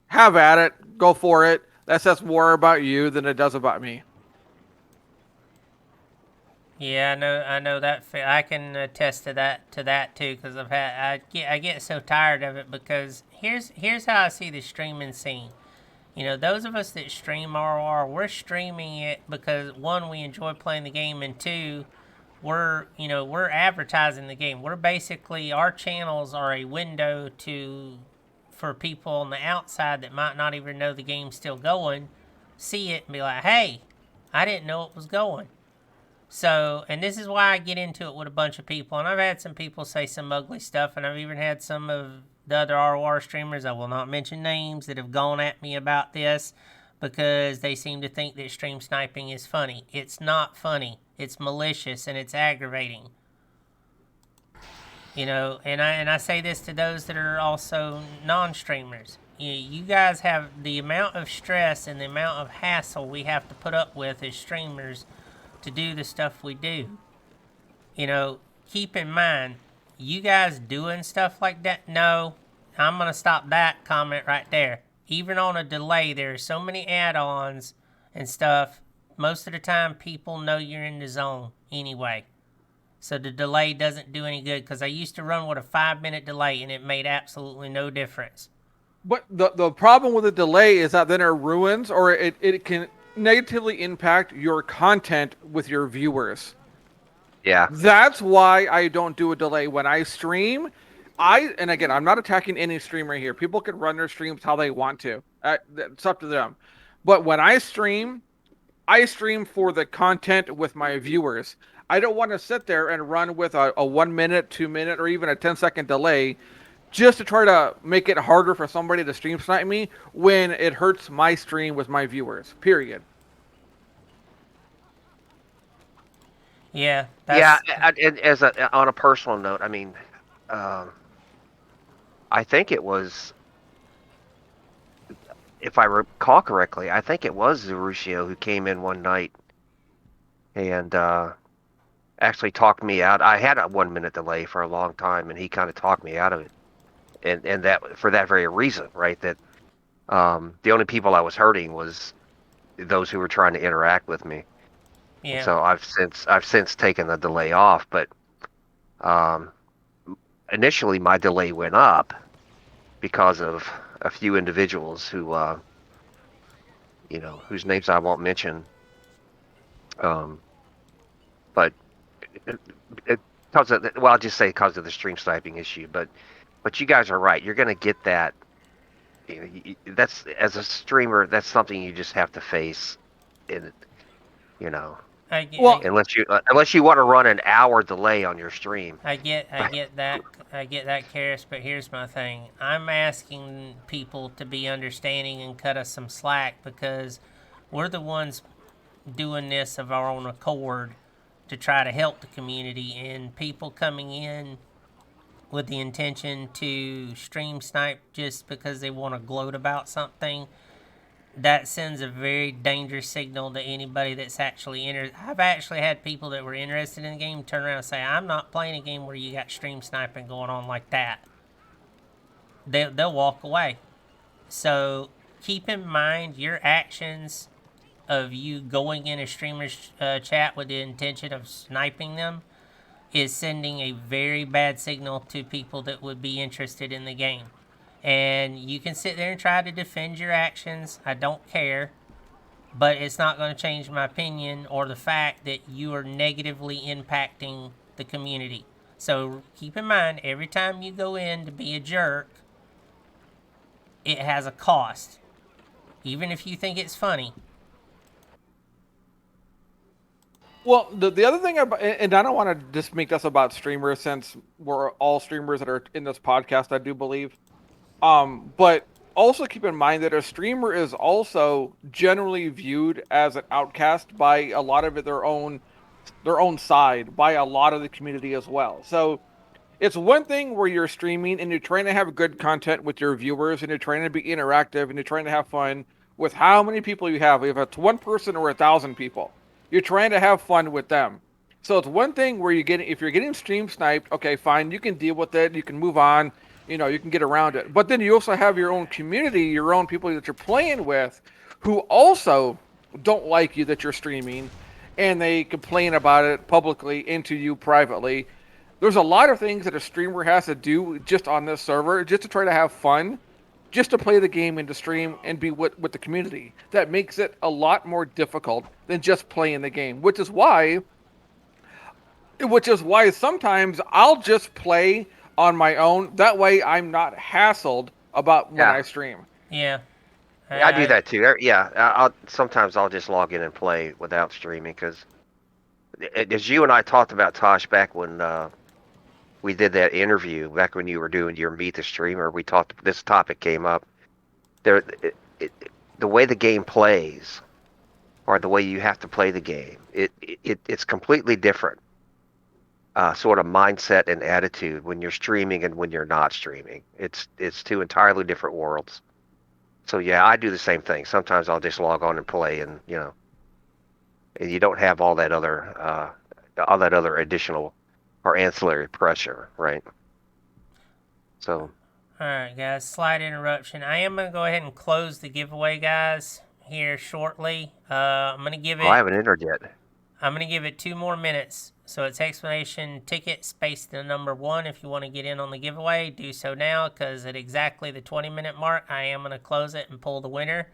have at it. Go for it. That says more about you than it does about me. Yeah, I know that. I can attest to that too, because I get so tired of it. Because here's how I see the streaming scene. Those of us that stream RoR, we're streaming it because, one, we enjoy playing the game, and two, we're advertising the game. We're basically, our channels are a window for people on the outside that might not even know the game's still going, see it and be like, hey, I didn't know it was going. So, and this is why I get into it with a bunch of people, and I've had some people say some ugly stuff, and I've even had some of the other RoR streamers, I will not mention names, that have gone at me about this because they seem to think that stream sniping is funny. It's not funny. It's malicious and it's aggravating. And I say this to those that are also non-streamers. You guys have the amount of stress and the amount of hassle we have to put up with as streamers to do the stuff we do. Keep in mind, you guys doing stuff like that, no, I'm going to stop that comment right there. Even on a delay, there are so many add-ons and stuff. Most of the time, people know you're in the zone anyway. So the delay doesn't do any good, because I used to run with a 5-minute delay, and it made absolutely no difference. But the problem with the delay is that then it ruins, or it can negatively impact your content with your viewers. Yeah. That's why I don't do a delay when I stream. And again, I'm not attacking any streamer here. People can run their streams how they want to. It's up to them. But when I stream, I stream for the content with my viewers. I don't want to sit there and run with a 1 minute, 2 minute, or even a 10-second delay just to try to make it harder for somebody to stream snipe me when it hurts my stream with my viewers. Period. Yeah, Yeah, that's and as on a personal note, I mean, um, I think it was, if I recall correctly, I think it was Zerushio who came in one night and actually talked me out. I had a 1 minute delay for a long time, and he kind of talked me out of it, and that for that very reason, right? That the only people I was hurting was those who were trying to interact with me. And yeah. so I've since taken the delay off, but um, initially my delay went up because of a few individuals who whose names I won't mention, um, but it, because of well, I'll just say because of the stream sniping issue. But you guys are right. You're going to get that. That's, as a streamer, that's something you just have to face. In you know, I get, Well, unless you want to run an hour delay on your stream. I get that, Karis. But here's my thing: I'm asking people to be understanding and cut us some slack because we're the ones doing this of our own accord to try to help the community, and people coming in with the intention to stream snipe just because they want to gloat about something, that sends a very dangerous signal to anybody that's actually interested. I've actually had people that were interested in the game turn around and say, I'm not playing a game where you got stream sniping going on like that. They'll walk away. So keep in mind your actions of you going in a streamer's chat with the intention of sniping them is sending a very bad signal to people that would be interested in the game. And you can sit there and try to defend your actions. I don't care. But it's not going to change my opinion or the fact that you are negatively impacting the community. So keep in mind, every time you go in to be a jerk, it has a cost. Even if you think it's funny. well, the other thing about, and I don't want to just make this about streamers since we're all streamers that are in this podcast, I do believe. But also keep in mind that a streamer is also generally viewed as an outcast by a lot of their own side, by a lot of the community as well. So it's one thing where you're streaming and you're trying to have good content with your viewers and you're trying to be interactive and you're trying to have fun with how many people you have. If it's one person or 1,000 people, you're trying to have fun with them. So it's one thing where if you're getting stream sniped, okay, fine, you can deal with it, you can move on, you can get around it. But then you also have your own community, your own people that you're playing with, who also don't like you that you're streaming, and they complain about it publicly into you privately. There's a lot of things that a streamer has to do just on this server, just to try to have fun, just to play the game and to stream and be with the community. That makes it a lot more difficult than just playing the game, which is why sometimes I'll just play on my own. That way I'm not hassled about when Yeah, I stream. Yeah. I do that too. Yeah, sometimes I'll just log in and play without streaming because, as you and I talked about, Tosh, back when we did that interview, back when you were doing your Meet the Streamer, we talked. This topic came up. There, the way the game plays, or the way you have to play the game, it's completely different. Sort of mindset and attitude when you're streaming and when you're not streaming. It's two entirely different worlds. So yeah, I do the same thing. Sometimes I'll just log on and play, and and you don't have all that other additional or ancillary pressure, right? So Alright, guys, slight interruption. I am going to go ahead and close the giveaway, guys, here shortly. I'm going to give I it haven't entered yet. 2 more minutes. So it's explanation ticket space the number 1. If you want to get in on the giveaway, do so now, because at exactly the 20-minute mark, I am going to close it and pull the winner.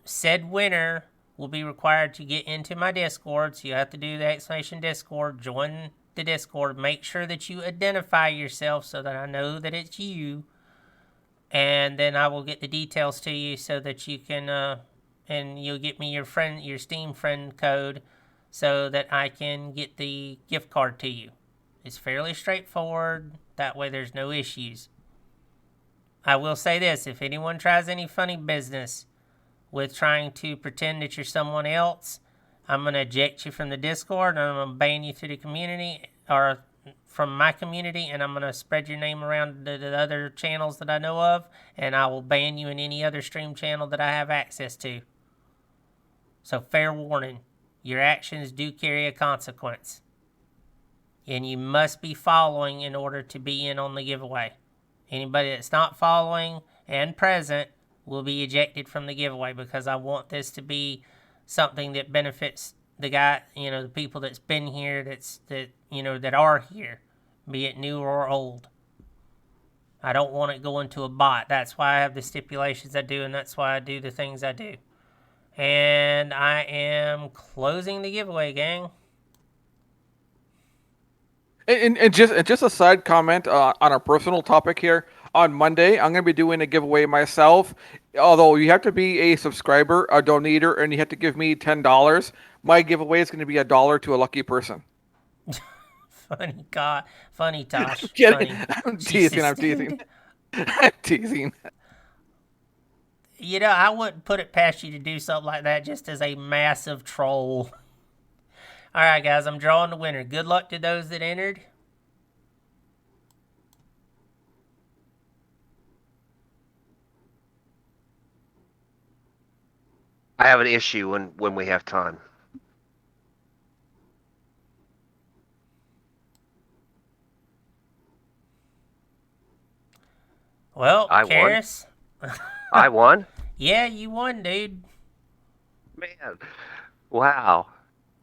Said winner will be required to get into my Discord, so you have to do the explanation Discord, join the Discord, make sure that you identify yourself so that I know that it's you, and then I will get the details to you so that you can and you'll get me your Steam friend code, so that I can get the gift card to you. It's fairly straightforward. That way, there's no issues. I will say this: if anyone tries any funny business with trying to pretend that you're someone else, I'm going to eject you from the Discord, and I'm going to ban you through the community, or from my community, and I'm going to spread your name around the other channels that I know of, and I will ban you in any other stream channel that I have access to. So fair warning, your actions do carry a consequence. And you must be following in order to be in on the giveaway. Anybody that's not following and present will be ejected from the giveaway, because I want this to be something that benefits the guy, the people that's been here, that are here, be it new or old. I don't want it going to a bot. That's why I have the stipulations I do, and that's why I do the things I do. And I am closing the giveaway, gang. And just a side comment on a personal topic here. On Monday, I'm going to be doing a giveaway myself. Although you have to be a subscriber, a donator, and you have to give me $10. My giveaway is going to be $1 to a lucky person. Funny Tosh. Kidding. Funny. I'm teasing. I'm teasing. I'm teasing. I wouldn't put it past you to do something like that just as a massive troll. All right, guys, I'm drawing the winner. Good luck to those that entered. I have an issue when we have time. Well, I Karis. I won? Yeah, you won, dude. Man. Wow.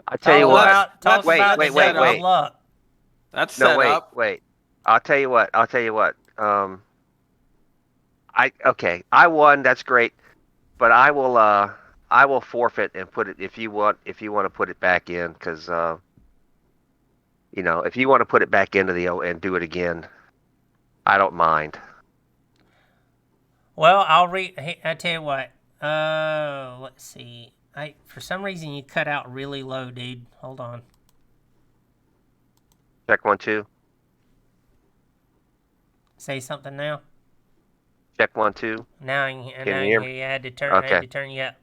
I tell you what. Talk wait, about wait, the wait, devil's wait. luck. That's No, set wait, up. wait. I'll tell you what. Okay. I won. That's great. But I will forfeit and put it if you want to put it back in, because if you want to put it back into and do it again, I don't mind. Well, I tell you what. Let's see. For some reason you cut out really low, dude. Hold on. Check 1 2. Say something now. Check 1 2. Now I Can can you hear hear you. me? I had to Okay. turn you up.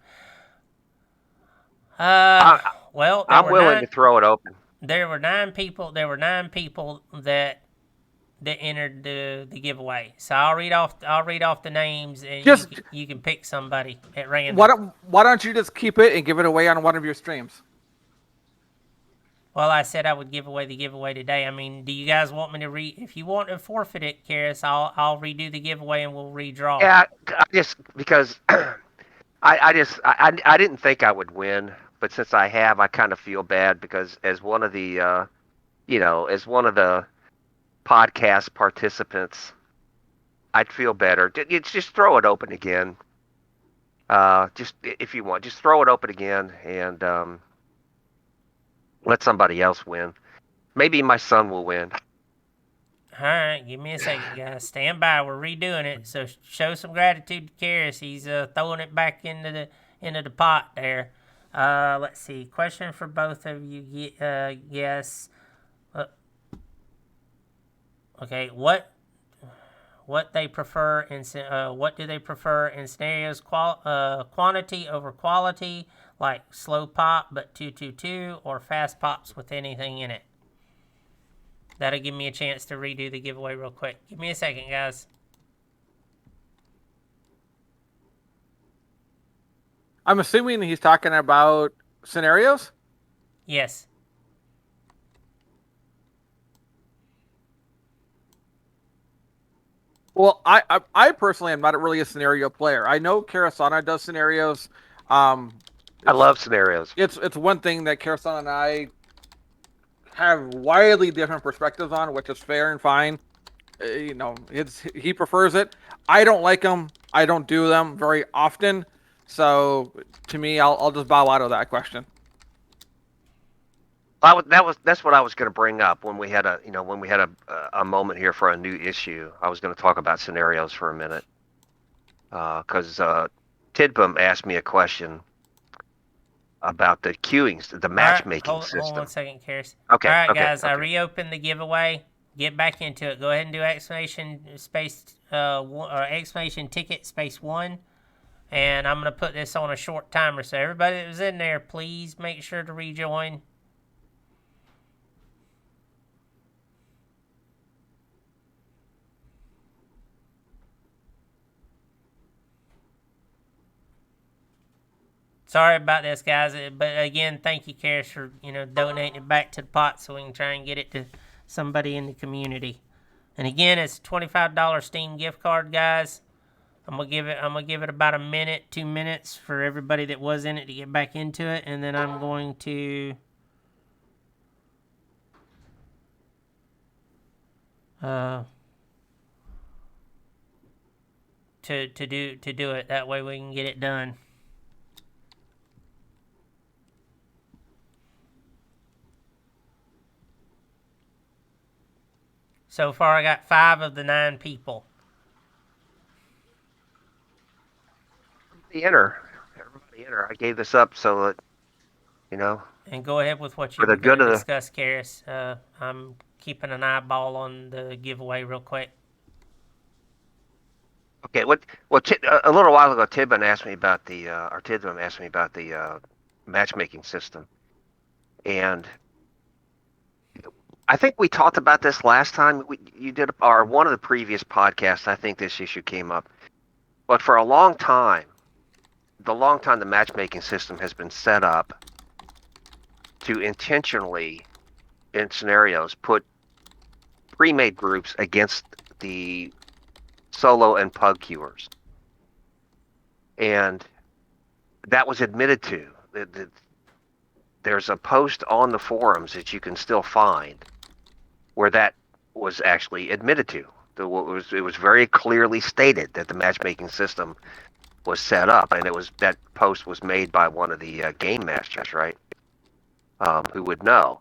I'm there were willing to throw it open. There were 9 people. There were 9 people that entered the giveaway. So I'll read off the names, and you can pick somebody at random. Why don't you just keep it and give it away on one of your streams? Well, I said I would give away the giveaway today. I mean, do you guys want me to if you want to forfeit it, Karis, I'll redo the giveaway and we'll redraw. Yeah, because I didn't think I would win, but since I have, I kind of feel bad, because as one of the podcast participants, I'd feel better. Just throw it open again. Just if you want, just throw it open again, and let somebody else win. Maybe my son will win. All right, give me a second, guys. Stand by. We're redoing it. So show some gratitude to Karis. He's throwing it back into the pot there. Let's see. Question for both of you. Yes. Okay. What they prefer in what do they prefer in scenarios? Quantity over quality, like slow pop but 222, or fast pops with anything in it. That'll give me a chance to redo the giveaway real quick. Give me a second, guys. I'm assuming he's talking about scenarios? Yes. Well, I personally am not really a scenario player. I know Karasana does scenarios. I love scenarios. It's one thing that Karasana and I have widely different perspectives on, which is fair and fine. He prefers it. I don't like them. I don't do them very often. So to me, I'll just bow out of that question. That's what I was going to bring up when we had a moment here for a new issue. I was going to talk about scenarios for a minute, because Tidbum asked me a question about the queuing, the All right, matchmaking system. hold 1 second, Karis. Okay. All right, Okay. guys, I Okay. reopened the giveaway. Get back into it. Go ahead and do exclamation space or exclamation ticket space 1. And I'm going to put this on a short timer. So everybody that was in there, please make sure to rejoin. Sorry about this, guys. But again, thank you, Karis, for donating it back to the pot so we can try and get it to somebody in the community. And again, it's a $25 Steam gift card, guys. I'm gonna give it about a minute, 2 minutes for everybody that was in it to get back into it, and then I'm going to do it. That way we can get it done. So far, I got 5 of the 9 people. Everybody enter. I gave this up so that, And go ahead with what you for the were going good to of discuss, Karis. I'm keeping an eyeball on the giveaway real quick. Okay. A little while ago, Tidman asked me about the matchmaking system, and I think we talked about this last time you did, or one of the previous podcasts. I think this issue came up, but for a long time, the matchmaking system has been set up to intentionally, in scenarios, put pre-made groups against the solo and pug queuers, and that was admitted to. There's a post on the forums that you can still find where that was actually admitted to. It was very clearly stated that the matchmaking system was set up, and that post was made by one of the game masters, right? Who would know?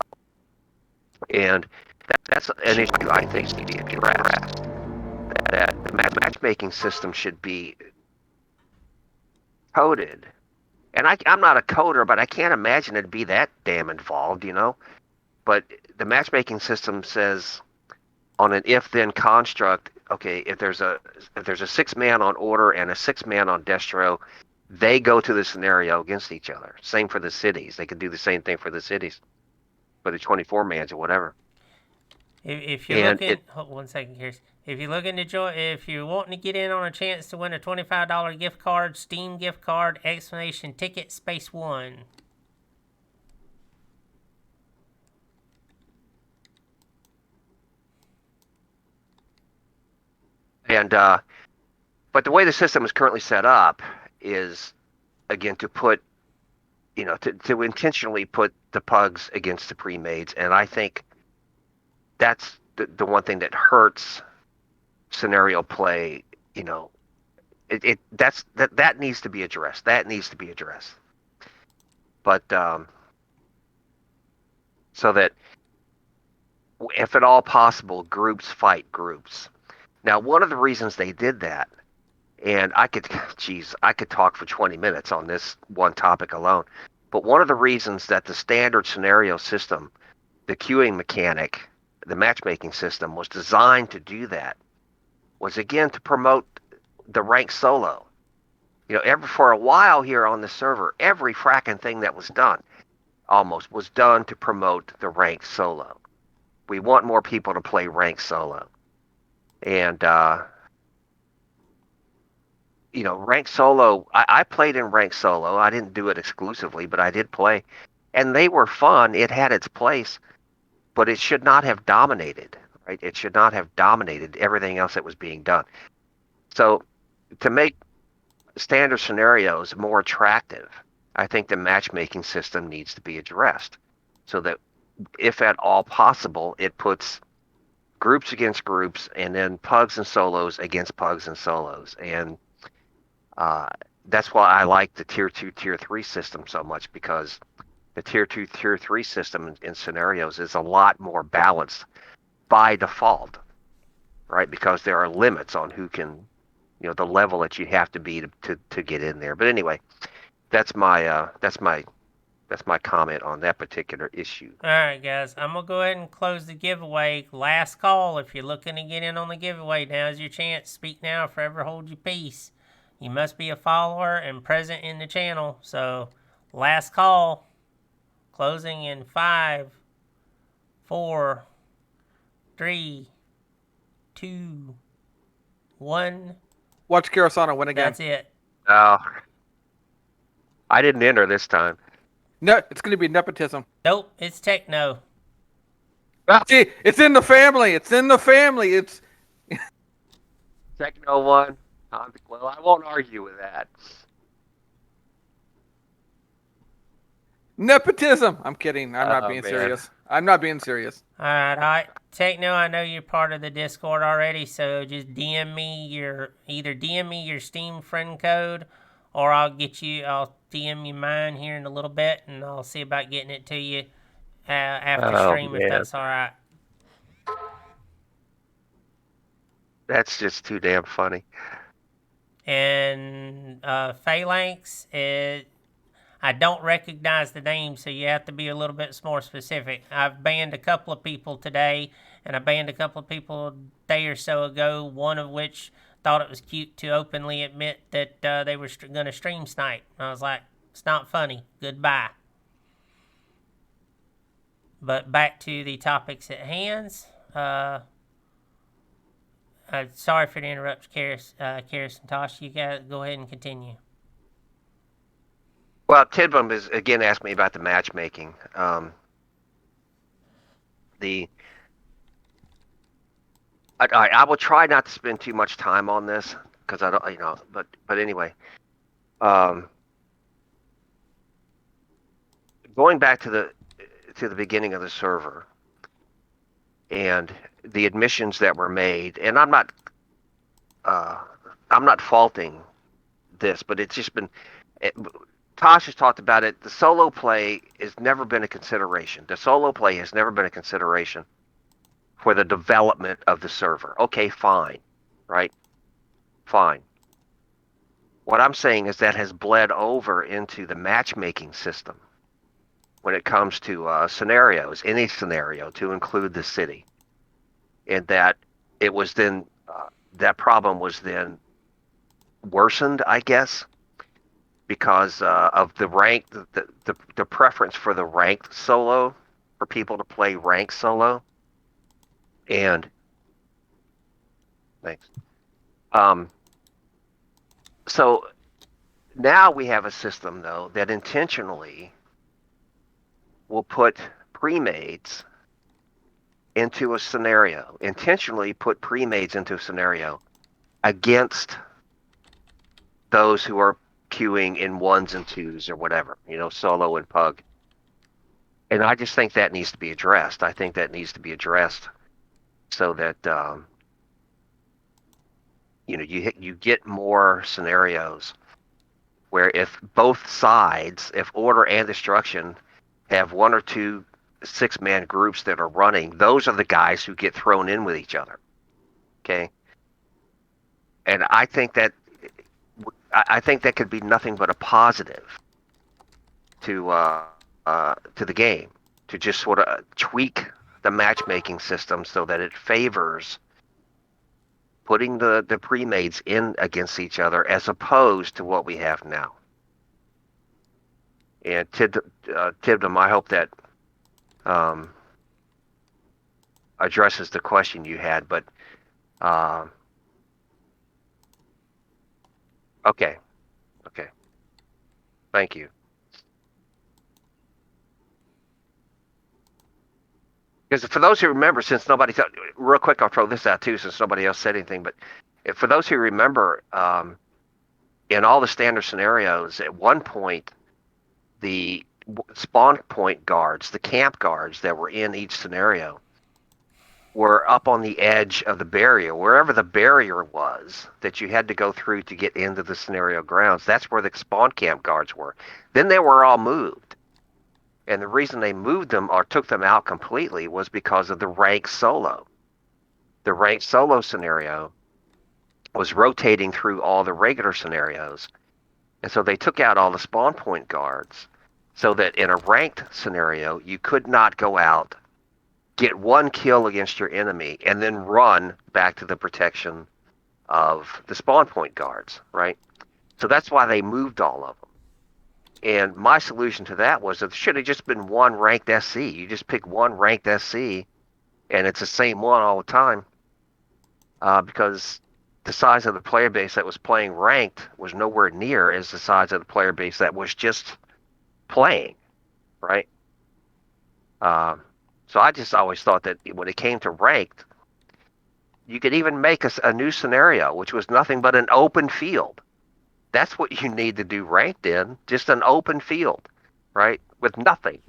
And that's an issue I think needs to be addressed. That the matchmaking system should be coded. And I'm not a coder, but I can't imagine it'd be that damn involved, But the matchmaking system says on an if-then construct, okay, if there's a 6-man on order and a 6-man on destro, they go to the scenario against each other. Same for the cities. They could do the same thing for the cities, for the 24-mans or whatever. If you're looking, hold 1 second, Karis. If you're looking to join, if you're wanting to get in on a chance to win a $25 gift card, Steam gift card, exclamation ticket space 1. And but the way the system is currently set up is, again, to put, to intentionally put the pugs against the pre-mades, and I think that's the one thing that hurts scenario play. That needs to be addressed. That needs to be addressed. But so that, if at all possible, groups fight groups. Now, one of the reasons they did that, and I could talk for 20 minutes on this one topic alone, but one of the reasons that the standard scenario system, the queuing mechanic, the matchmaking system, was designed to do that was, again, to promote the ranked solo. For a while here on the server, every fracking thing that was done almost was done to promote the ranked solo. We want more people to play ranked solo. And, ranked solo, I played in ranked solo. I didn't do it exclusively, but I did play. And they were fun. It had its place, but it should not have dominated, right? It should not have dominated everything else that was being done. So to make standard scenarios more attractive, I think the matchmaking system needs to be addressed so that, if at all possible, it puts groups against groups, and then pugs and solos against pugs and solos. And that's why I like the tier 2, tier 3 system so much, because the tier 2, tier 3 system in scenarios is a lot more balanced by default, right? Because there are limits on who can, the level that you have to be to get in there. But anyway, that's my That's my comment on that particular issue. Alright, guys, I'm going to go ahead and close the giveaway. Last call. If you're looking to get in on the giveaway, now's your chance. Speak now or forever hold your peace. You must be a follower and present in the channel. So, last call. Closing in 5, 4, 3, 2, 1. Watch Kirasana win again. That's it. Oh, I didn't enter this time. No, it's going to be nepotism. Nope, it's techno. See, it's in the family. It's in the family. It's Techno one. Well, I won't argue with that. nepotism. I'm kidding. I'm not being man. serious. I'm not being serious. Alright. Techno, I know you're part of the Discord already, so just DM me your Steam friend code, or I'll DM you mine here in a little bit, and I'll see about getting it to you after stream, if that's alright. That's just too damn funny. And Phalanx, I don't recognize the name, so you have to be a little bit more specific. I've banned a couple of people today, and I banned a couple of people a day or so ago, one of which thought it was cute to openly admit that they were going to stream snipe. I was like, it's not funny. Goodbye. But back to the topics at hand. Sorry for the interruption, Karis and Tosh. You gotta go ahead and continue. Well, Tidbum is again asked me about the matchmaking. I will try not to spend too much time on this because I don't, but anyway, going back to the beginning of the server and the admissions that were made, and I'm not faulting this, but it's just been. Tosh has talked about it. The solo play has never been a consideration. The solo play has never been a consideration for the development of the server. Okay, fine, right? Fine. What I'm saying is that has bled over into the matchmaking system when it comes to scenarios, any scenario, to include the city. And that it was then, that problem was then worsened, I guess, because of the rank, the preference for the ranked solo, for people to play ranked solo. And thanks. So now we have a system, though, that intentionally will put pre-mades into a scenario, against those who are queuing in ones and twos or whatever, solo and pug. And I just think that needs to be addressed. I think that needs to be addressed so that you get more scenarios where if both sides, if order and destruction, have one or two 6-man groups that are running, those are the guys who get thrown in with each other. Okay, and I think that could be nothing but a positive to the game, to just sort of tweak the matchmaking system so that it favors putting the pre-mades in against each other as opposed to what we have now. And Tibdom, I hope that addresses the question you had, but okay. Thank you. Because for those who remember, since nobody real quick, I'll throw this out too, since nobody else said anything. But for those who remember, in all the standard scenarios, at one point, the spawn point guards, the camp guards that were in each scenario, were up on the edge of the barrier, wherever the barrier was that you had to go through to get into the scenario grounds. That's where the spawn camp guards were. Then they were all moved. And the reason they moved them or took them out completely was because of the rank solo. The rank solo scenario was rotating through all the regular scenarios. And so they took out all the spawn point guards so that in a ranked scenario, you could not go out, get one kill against your enemy, and then run back to the protection of the spawn point guards, right? So that's why they moved all of them. And my solution to that was that there should have just been one ranked SC. You just pick one ranked SC, and it's the same one all the time, because the size of the player base that was playing ranked was nowhere near as the size of the player base that was just playing, right? So I just always thought that when it came to ranked, you could even make a new scenario, which was nothing but an open field. That's what you need to do ranked in, just an open field, right? With nothing,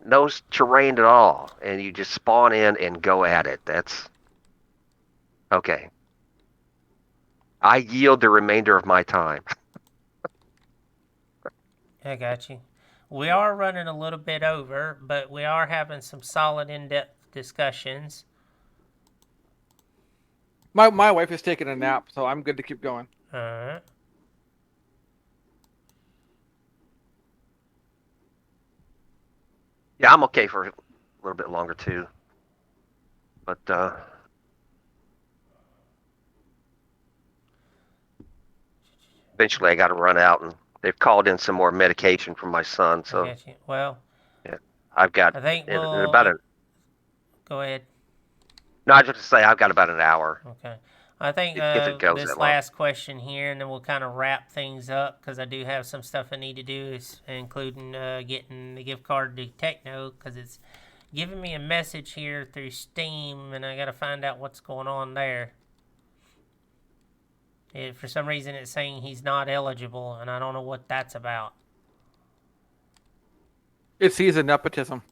no terrain at all, and you just spawn in and go at it. That's okay. I yield the remainder of my time. I got you. We are running a little bit over, but we are having some solid in-depth discussions. My wife is taking a nap, so I'm good to keep going. Alright. Yeah, I'm okay for a little bit longer too. But eventually I got to run out, and they've called in some more medication for my son. I So got you. Well, yeah, I've got I think in we'll... about a. Go ahead. No, I just to say I've got about an hour. Okay. I think If it goes this that long. last question here, and then we'll kind of wrap things up, because I do have some stuff I need to do, including getting the gift card to Techno, because it's giving me a message here through Steam, and I got to find out what's going on there. For some reason, it's saying he's not eligible, and I don't know what that's about. It's season nepotism.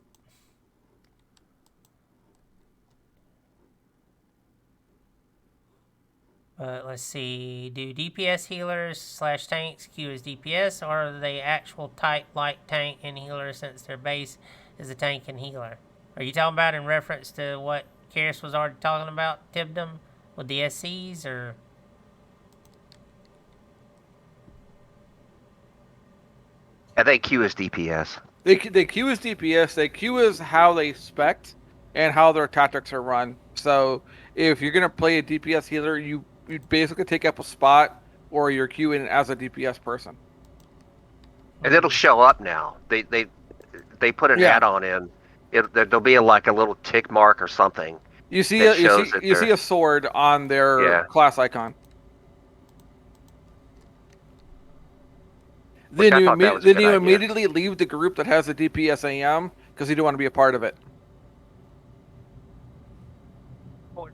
Let's see. Do DPS healers / tanks queue as DPS, or are they actual type like tank and healer since their base is a tank and healer? Are you talking about in reference to what Karis was already talking about, Tibdom, with the SCs, or? I think Q is DPS. They queue as DPS. They queue as how they spec and how their tactics are run. So if you're gonna play a DPS healer, you basically take up a spot, or you're queuing as a DPS person. And it'll show up now. They put an add-on in. There'll be like a little tick mark or something. You see a sword on their class icon. Then you immediately leave the group that has the DPS AM because you don't want to be a part of it.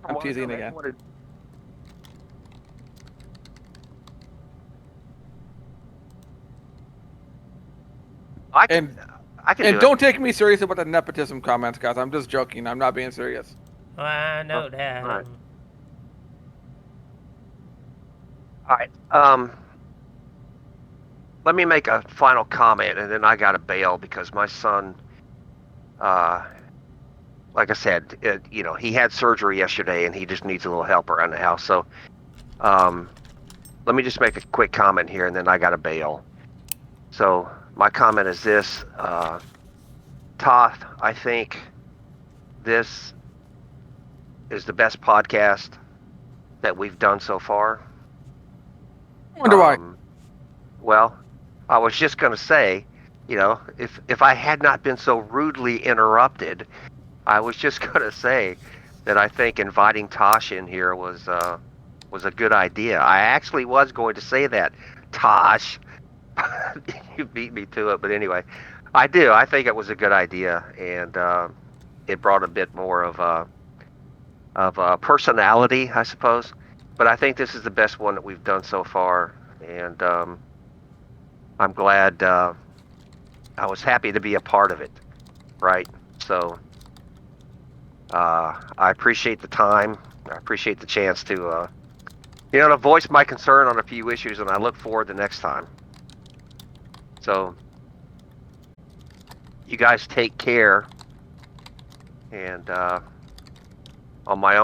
I'm teasing again. I can don't take me serious about the nepotism comments, guys. I'm just joking. I'm not being serious. Well, I know that. All right. Let me make a final comment, and then I got to bail because my son, like I said, he had surgery yesterday, and he just needs a little help around the house. So, let me just make a quick comment here, and then I got to bail. So, my comment is this, Toth, I think this is the best podcast that we've done so far. Wonder why? Well, I was just going to say, if I had not been so rudely interrupted, I was just going to say that I think inviting Tosh in here was a good idea. I actually was going to say that, Tosh. You beat me to it, but anyway, I do. I think it was a good idea, and it brought a bit more of personality, I suppose. But I think this is the best one that we've done so far, and I'm glad. I was happy to be a part of it, right? So I appreciate the time. I appreciate the chance to voice my concern on a few issues, and I look forward to next time. So, you guys take care, and on my own